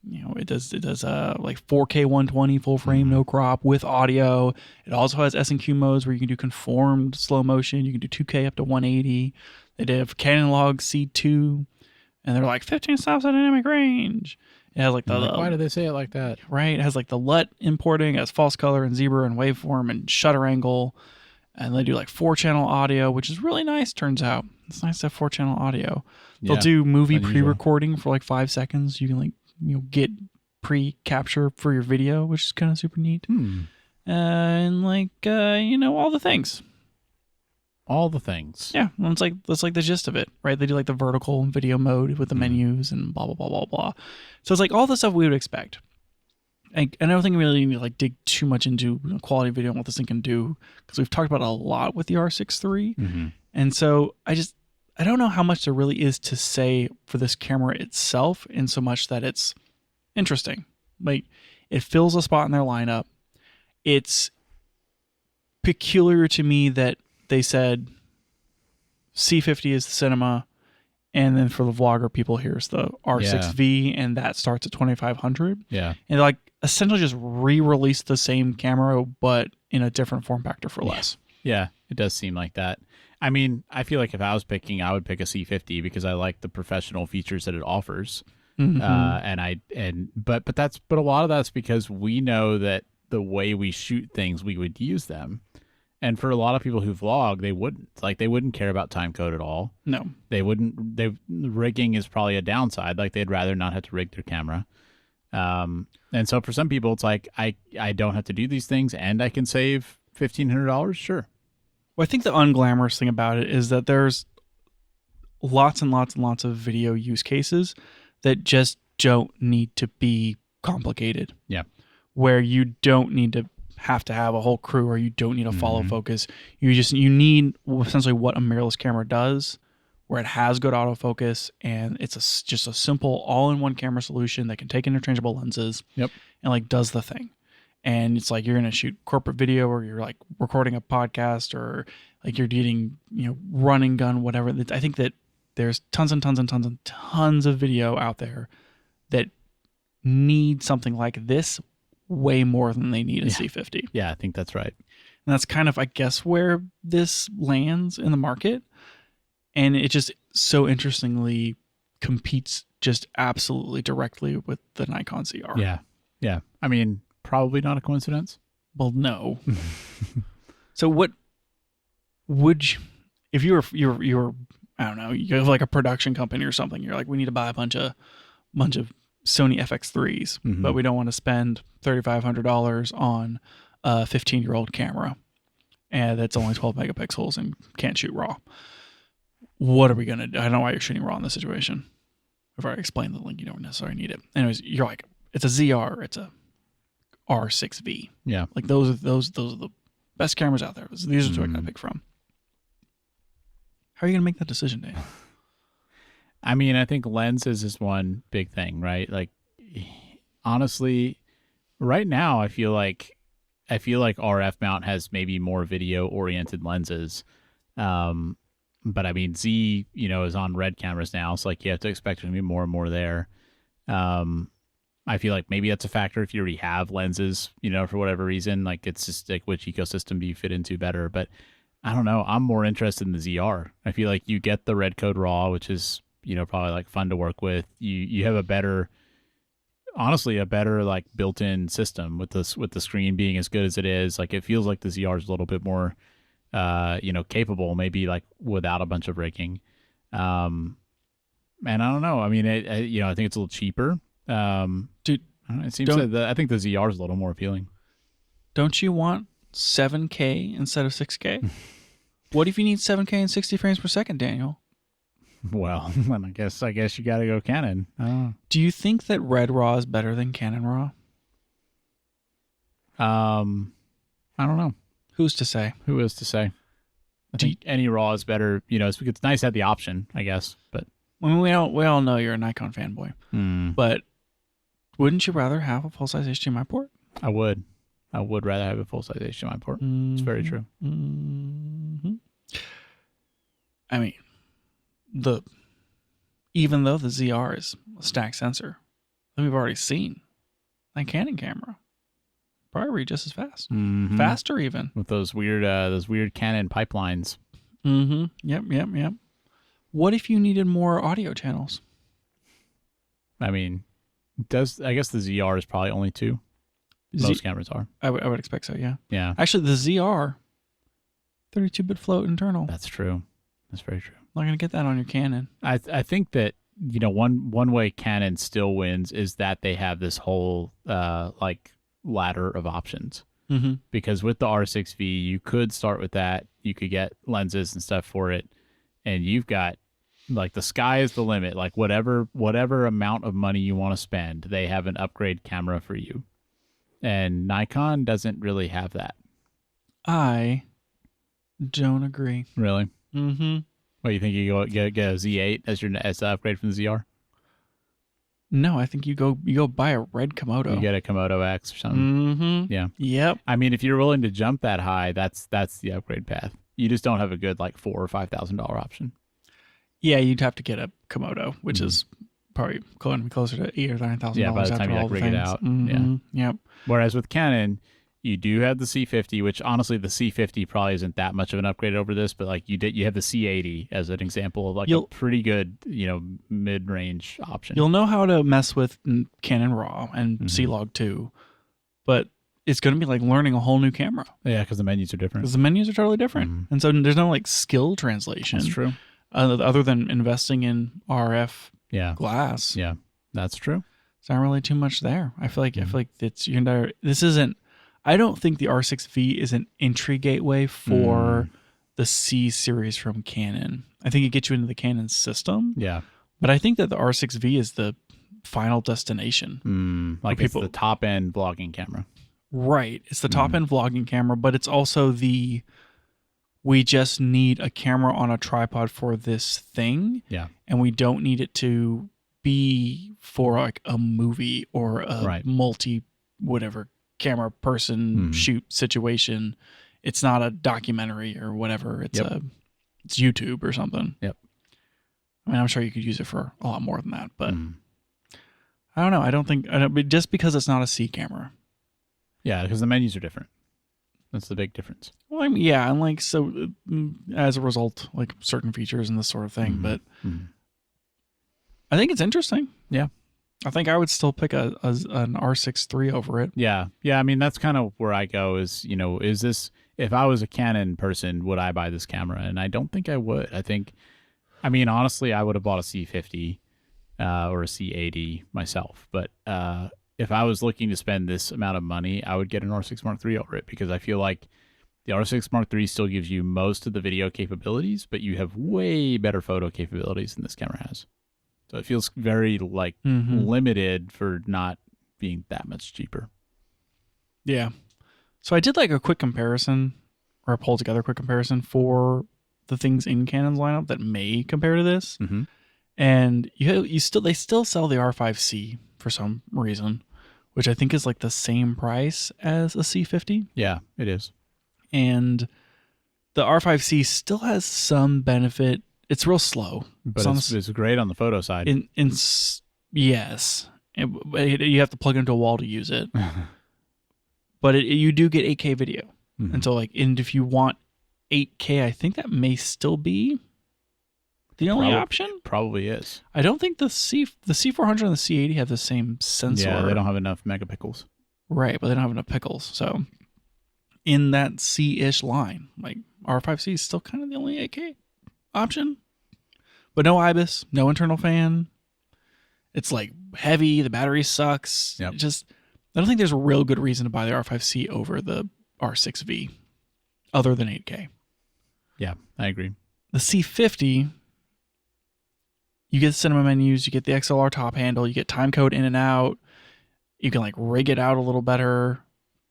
It does like 4K 120 full frame no crop with audio. It also has S&Q modes where you can do conformed slow motion. You can do 2K up to 180. They have Canon log C2, and they're like 15 stops at dynamic range. It has like why do they say it like that? Right. It has like the LUT importing, it has false color and zebra and waveform and shutter angle. And they do like 4-channel audio, which is really nice, turns out. It's nice to have 4-channel audio. They'll do movie pre-recording for like 5 seconds. You can like, get pre-capture for your video, which is kind of super neat. And like, all the things. All the things. Yeah. That's like the gist of it, right? They do like the vertical video mode with the menus and blah, blah, blah, blah, blah. So it's like all the stuff we would expect. I don't think we really need to like dig too much into quality video and what this thing can do, because we've talked about it a lot with the R6 III. And so I don't know how much there really is to say for this camera itself, in so much that it's interesting. Like, it fills a spot in their lineup. It's peculiar to me that they said C50 is the cinema, and then for the vlogger people, here's the R6V, and that starts at 2,500. Yeah. And like essentially just re-release the same camera, but in a different form factor for less. Yeah, it does seem like that. I feel like if I was picking, I would pick a C50 because I like the professional features that it offers. But a lot of that's because we know that the way we shoot things, we would use them. And for a lot of people who vlog, they wouldn't care about time code at all. No, they wouldn't. Rigging is probably a downside. Like, they'd rather not have to rig their camera. And so for some people, it's like, I don't have to do these things and I can save $1,500. Sure. Well, I think the unglamorous thing about it is that there's lots and lots and lots of video use cases that just don't need to be complicated. Yeah. Where you don't need to have a whole crew, or you don't need a follow focus. You need essentially what a mirrorless camera does, where it has good autofocus, and it's just a simple all-in-one camera solution that can take interchangeable lenses. Yep. And like does the thing. And it's like you're going to shoot corporate video, or you're like recording a podcast, or like you're doing, running gun, whatever. I think that there's tons and tons and tons and tons of video out there that need something like this way more than they need a C50. Yeah, I think that's right. And that's kind of, I guess, where this lands in the market. And it just so interestingly competes just absolutely directly with the Nikon ZR. Yeah. Yeah. I mean, probably not a coincidence. Well, no. So what would you, if you were, I don't know, you have like a production company or something, you're like, we need to buy a bunch of Sony FX3s, but we don't want to spend $3,500 on a 15-year-old camera, and that's only 12 megapixels and can't shoot RAW. What are we going to do? I don't know why you're shooting RAW in this situation. I've already explained the link. You don't necessarily need it. Anyways, you're like, it's a ZR, it's a R6V. Yeah. Like those are the best cameras out there. These are two I got to pick from. How are you going to make that decision, Dan? I mean, I think lenses is one big thing, right? Like, honestly, right now, I feel like RF mount has maybe more video oriented lenses. But I mean, Z, is on red cameras now. So like you have to expect there to be more and more there. I feel like maybe that's a factor if you already have lenses, for whatever reason, like it's just like which ecosystem do you fit into better? But I don't know. I'm more interested in the ZR. I feel like you get the red code RAW, which is, probably like fun to work with. You have a better like built-in system with the screen being as good as it is. Like it feels like the ZR is a little bit more, capable, maybe like without a bunch of rigging. And I don't know. I mean, I think it's a little cheaper. Dude, it seems that I think the ZR is a little more appealing. Don't you want 7K instead of 6K? What if you need 7K and 60 frames per second, Daniel? Well, then I guess you got to go Canon. Do you think that Red RAW is better than Canon RAW? I don't know. Who's to say? Who is to say? I think any RAW is better. It's nice to have the option, I guess. But I mean, we all know you're a Nikon fanboy. But wouldn't you rather have a full-size HDMI port? I would rather have a full-size HDMI port. It's very true. I mean, even though the ZR is a stacked sensor, that we've already seen, that Canon camera probably read just as fast, faster even, with those weird Canon pipelines. Yep. What if you needed more audio channels? I mean, I guess the ZR is probably only 2. Most cameras are. I would expect so. Yeah. Yeah. Actually, the ZR, 32-bit float internal. That's true. That's very true. Not gonna get that on your Canon. I think that one way Canon still wins is that they have this whole like ladder of options. Because with the R6V, you could start with that. You could get lenses and stuff for it, and you've got like the sky is the limit. Like whatever amount of money you want to spend, they have an upgrade camera for you. And Nikon doesn't really have that. I don't agree. Really? What, you think you get a Z8 as the upgrade from the ZR? No, I think you go buy a red Komodo. You get a Komodo X or something. Yeah. Yep. I mean, if you're willing to jump that high, that's the upgrade path. You just don't have a good like $4,000 or $5,000 option. Yeah, you'd have to get a Komodo, which is probably going to be closer to $8,000 or $9,000. Yeah, by the time you like rig it out. Yep. Whereas with Canon, you do have the C50, which honestly the C50 probably isn't that much of an upgrade over this, but like you have the C80 as an example of like a pretty good, mid-range option. You'll know how to mess with Canon RAW and C-Log 2, but it's going to be like learning a whole new camera. Yeah, because the menus are different. Because the menus are totally different. And so there's no like skill translation. That's true. Other than investing in RF glass. Yeah, that's true. There's not really too much there. I feel like it's your entire. This isn't. I don't think the R6V is an entry gateway for the C series from Canon. I think it gets you into the Canon system. Yeah. But I think that the R6V is the final destination. Like it's the top end vlogging camera. Right. It's the top end vlogging camera, but it's also we just need a camera on a tripod for this thing. Yeah. And we don't need it to be for like a movie or a multi whatever camera person shoot situation. It's not a documentary or whatever. It's it's YouTube or something. Yep. I mean, I'm sure you could use it for a lot more than that, but I don't know. But just because it's not a C camera. Yeah, because the menus are different. That's the big difference. Well, I mean, yeah, and like so, as a result, like certain features and this sort of thing. But I think it's interesting. Yeah, I think I would still pick an R6 III over it. Yeah, yeah. I mean, that's kind of where I go. Is is this, if I was a Canon person, would I buy this camera? And I don't think I would. I mean, honestly, I would have bought a C50 or a C80 myself. But if I was looking to spend this amount of money, I would get an R6 Mark III over it, because I feel like the R6 Mark III still gives you most of the video capabilities, but you have way better photo capabilities than this camera has. So it feels very like limited for not being that much cheaper. Yeah. So I did like a quick comparison, or a pull together quick comparison for the things in Canon's lineup that may compare to this. And they still sell the R5C for some reason, which I think is like the same price as a C50. Yeah, it is. And the R5C still has some benefit. It's real slow, but it's great on the photo side. Yes, you have to plug into a wall to use it, but you do get 8K video. And so and if you want 8K, I think that may still be the only option. Probably is. I don't think the C400 and the C80 have the same sensor. Yeah, they don't have enough megapixels. Right, but they don't have enough pickles. So in that C-ish line, like R5C is still kind of the only 8K option. But no IBIS, no internal fan. It's like heavy, the battery sucks. Yep. I don't think there's a real good reason to buy the R5C over the R6V other than 8K. Yeah, I agree. The C50, you get the cinema menus, you get the XLR top handle, you get time code in and out. You can like rig it out a little better,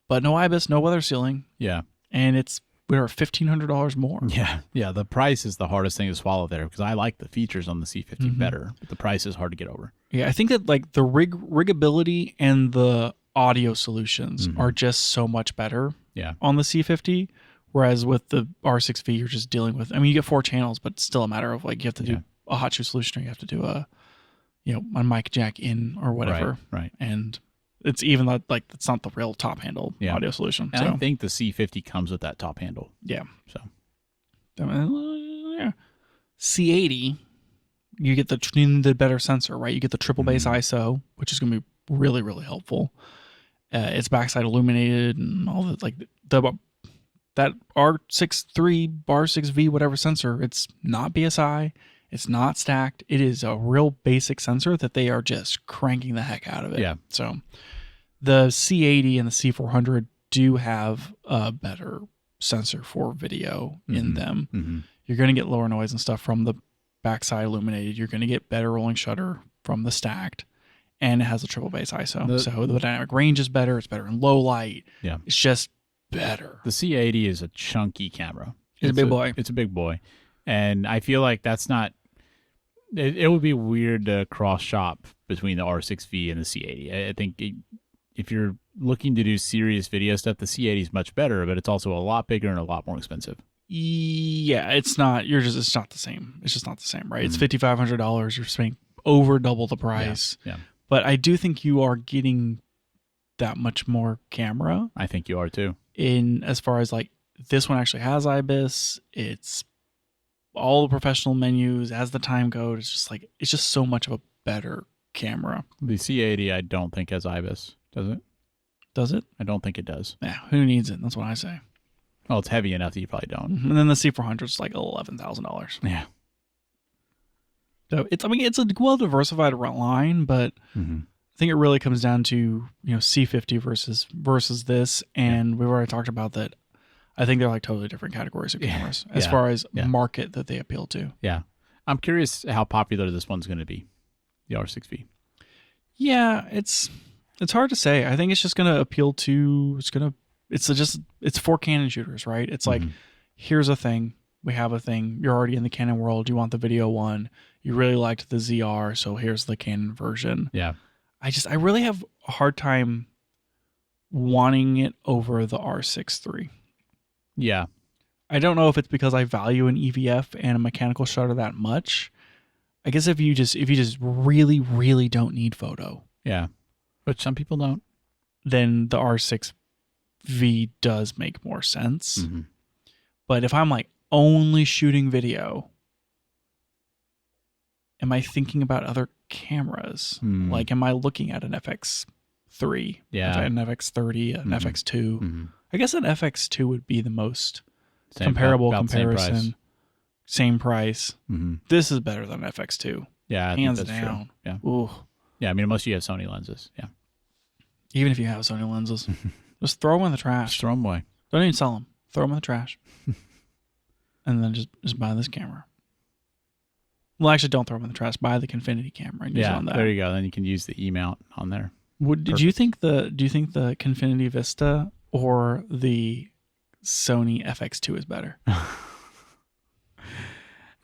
but no IBIS, no weather sealing. Yeah. And it's $1,500 more. Yeah. Yeah. The price is the hardest thing to swallow there, because I like the features on the C50 better, but the price is hard to get over. Yeah. I think that like the riggability and the audio solutions are just so much better on the C50. Whereas with the R6V, you're just dealing with, I mean, you get 4 channels, but it's still a matter of like, you have to do a hot shoe solution, or you have to do a mic jack in or whatever. Right. And it's even like, it's not the real top handle audio solution. And I think the C50 comes with that top handle. Yeah. So, C80, you get the better sensor, right? You get the triple base ISO, which is going to be really, really helpful. It's backside illuminated and all that R6 R6V, whatever sensor, it's not BSI. It's not stacked. It is a real basic sensor that they are just cranking the heck out of it. Yeah. So the C80 and the C400 do have a better sensor for video in them. You're going to get lower noise and stuff from the backside illuminated. You're going to get better rolling shutter from the stacked. And it has a triple base ISO. So the dynamic range is better. It's better in low light. Yeah. It's just better. The C80 is a chunky camera. It's a big boy. It's a big boy. And I feel like that's not... It would be weird to cross-shop between the R6V and the C80. I think if you're looking to do serious video stuff, the C80 is much better, but it's also a lot bigger and a lot more expensive. Yeah, it's not. It's not the same. It's just not the same, right? It's $5,500. You're spending over double the price. Yeah. But I do think you are getting that much more camera. I think you are too. In as far as like this one actually has IBIS. It's all the professional menus, has the time code. It's just so much of a better camera. The C80 I don't think has IBIS, does it? Does it? I don't think it does. Yeah, who needs it? That's what I say. Well, it's heavy enough that you probably don't. And then the C400 is like $11,000. Yeah. So it's a well diversified line, but I think it really comes down to C50 versus this, and we've already talked about that. I think they're like totally different categories of cameras as far as market that they appeal to. Yeah. I'm curious how popular this one's going to be, the R6V. Yeah, it's hard to say. I think it's just going to appeal to, it's for Canon shooters, right? It's like, here's a thing. We have a thing. You're already in the Canon world. You want the video one. You really liked the ZR, so here's the Canon version. Yeah. I really have a hard time wanting it over the R6 III. Yeah. I don't know if it's because I value an EVF and a mechanical shutter that much. I guess if you just really, really don't need photo. Yeah. But some people don't. Then the R6V does make more sense. But if I'm like only shooting video, am I thinking about other cameras? Like, am I looking at an FX3? Yeah. An FX30, an FX2? I guess an FX2 would be the most comparable comparison. Same price. This is better than FX2. Yeah, hands down. True. Yeah. Ooh. Yeah, I mean, unless you have Sony lenses. Yeah. Even if you have Sony lenses, just throw them in the trash. Just throw them away. Don't even sell them. Throw them in the trash. And then just buy this camera. Well, actually, don't throw them in the trash. Buy the Confinity camera and use it on that. There you go. Then you can use the E-mount on there. Do you think the Confinity Vista or the Sony FX2 is better?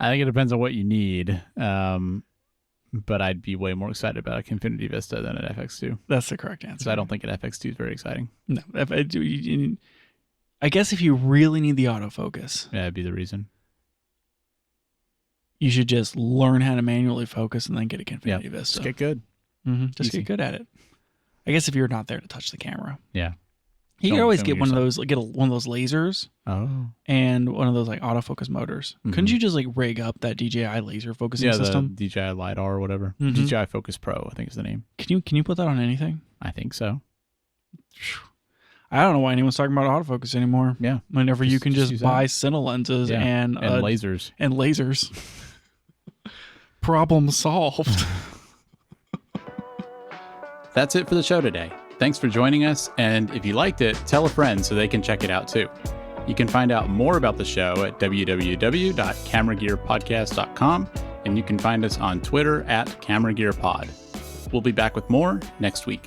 I think it depends on what you need. But I'd be way more excited about a Confinity Vista than an FX2. That's the correct answer. Because I don't think an FX2 is very exciting. No, I guess if you really need the autofocus, yeah, that'd be the reason. You should just learn how to manually focus and then get a Confinity Vista. Just get good. Just get good at it. I guess if you're not there to touch the camera. Yeah. You can always get one of those lasers. Oh. And one of those like autofocus motors. Couldn't you just like rig up that DJI laser focusing system? Yeah, the DJI LiDAR or whatever. DJI Focus Pro, I think is the name. Can you put that on anything? I think so. I don't know why anyone's talking about autofocus anymore. Yeah. Whenever you can just buy Cinelux lenses and lasers. And lasers. Problem solved. That's it for the show today. Thanks for joining us, and if you liked it, tell a friend so they can check it out too. You can find out more about the show at www.cameragearpodcast.com, and you can find us on Twitter @CameraGearPod. We'll be back with more next week.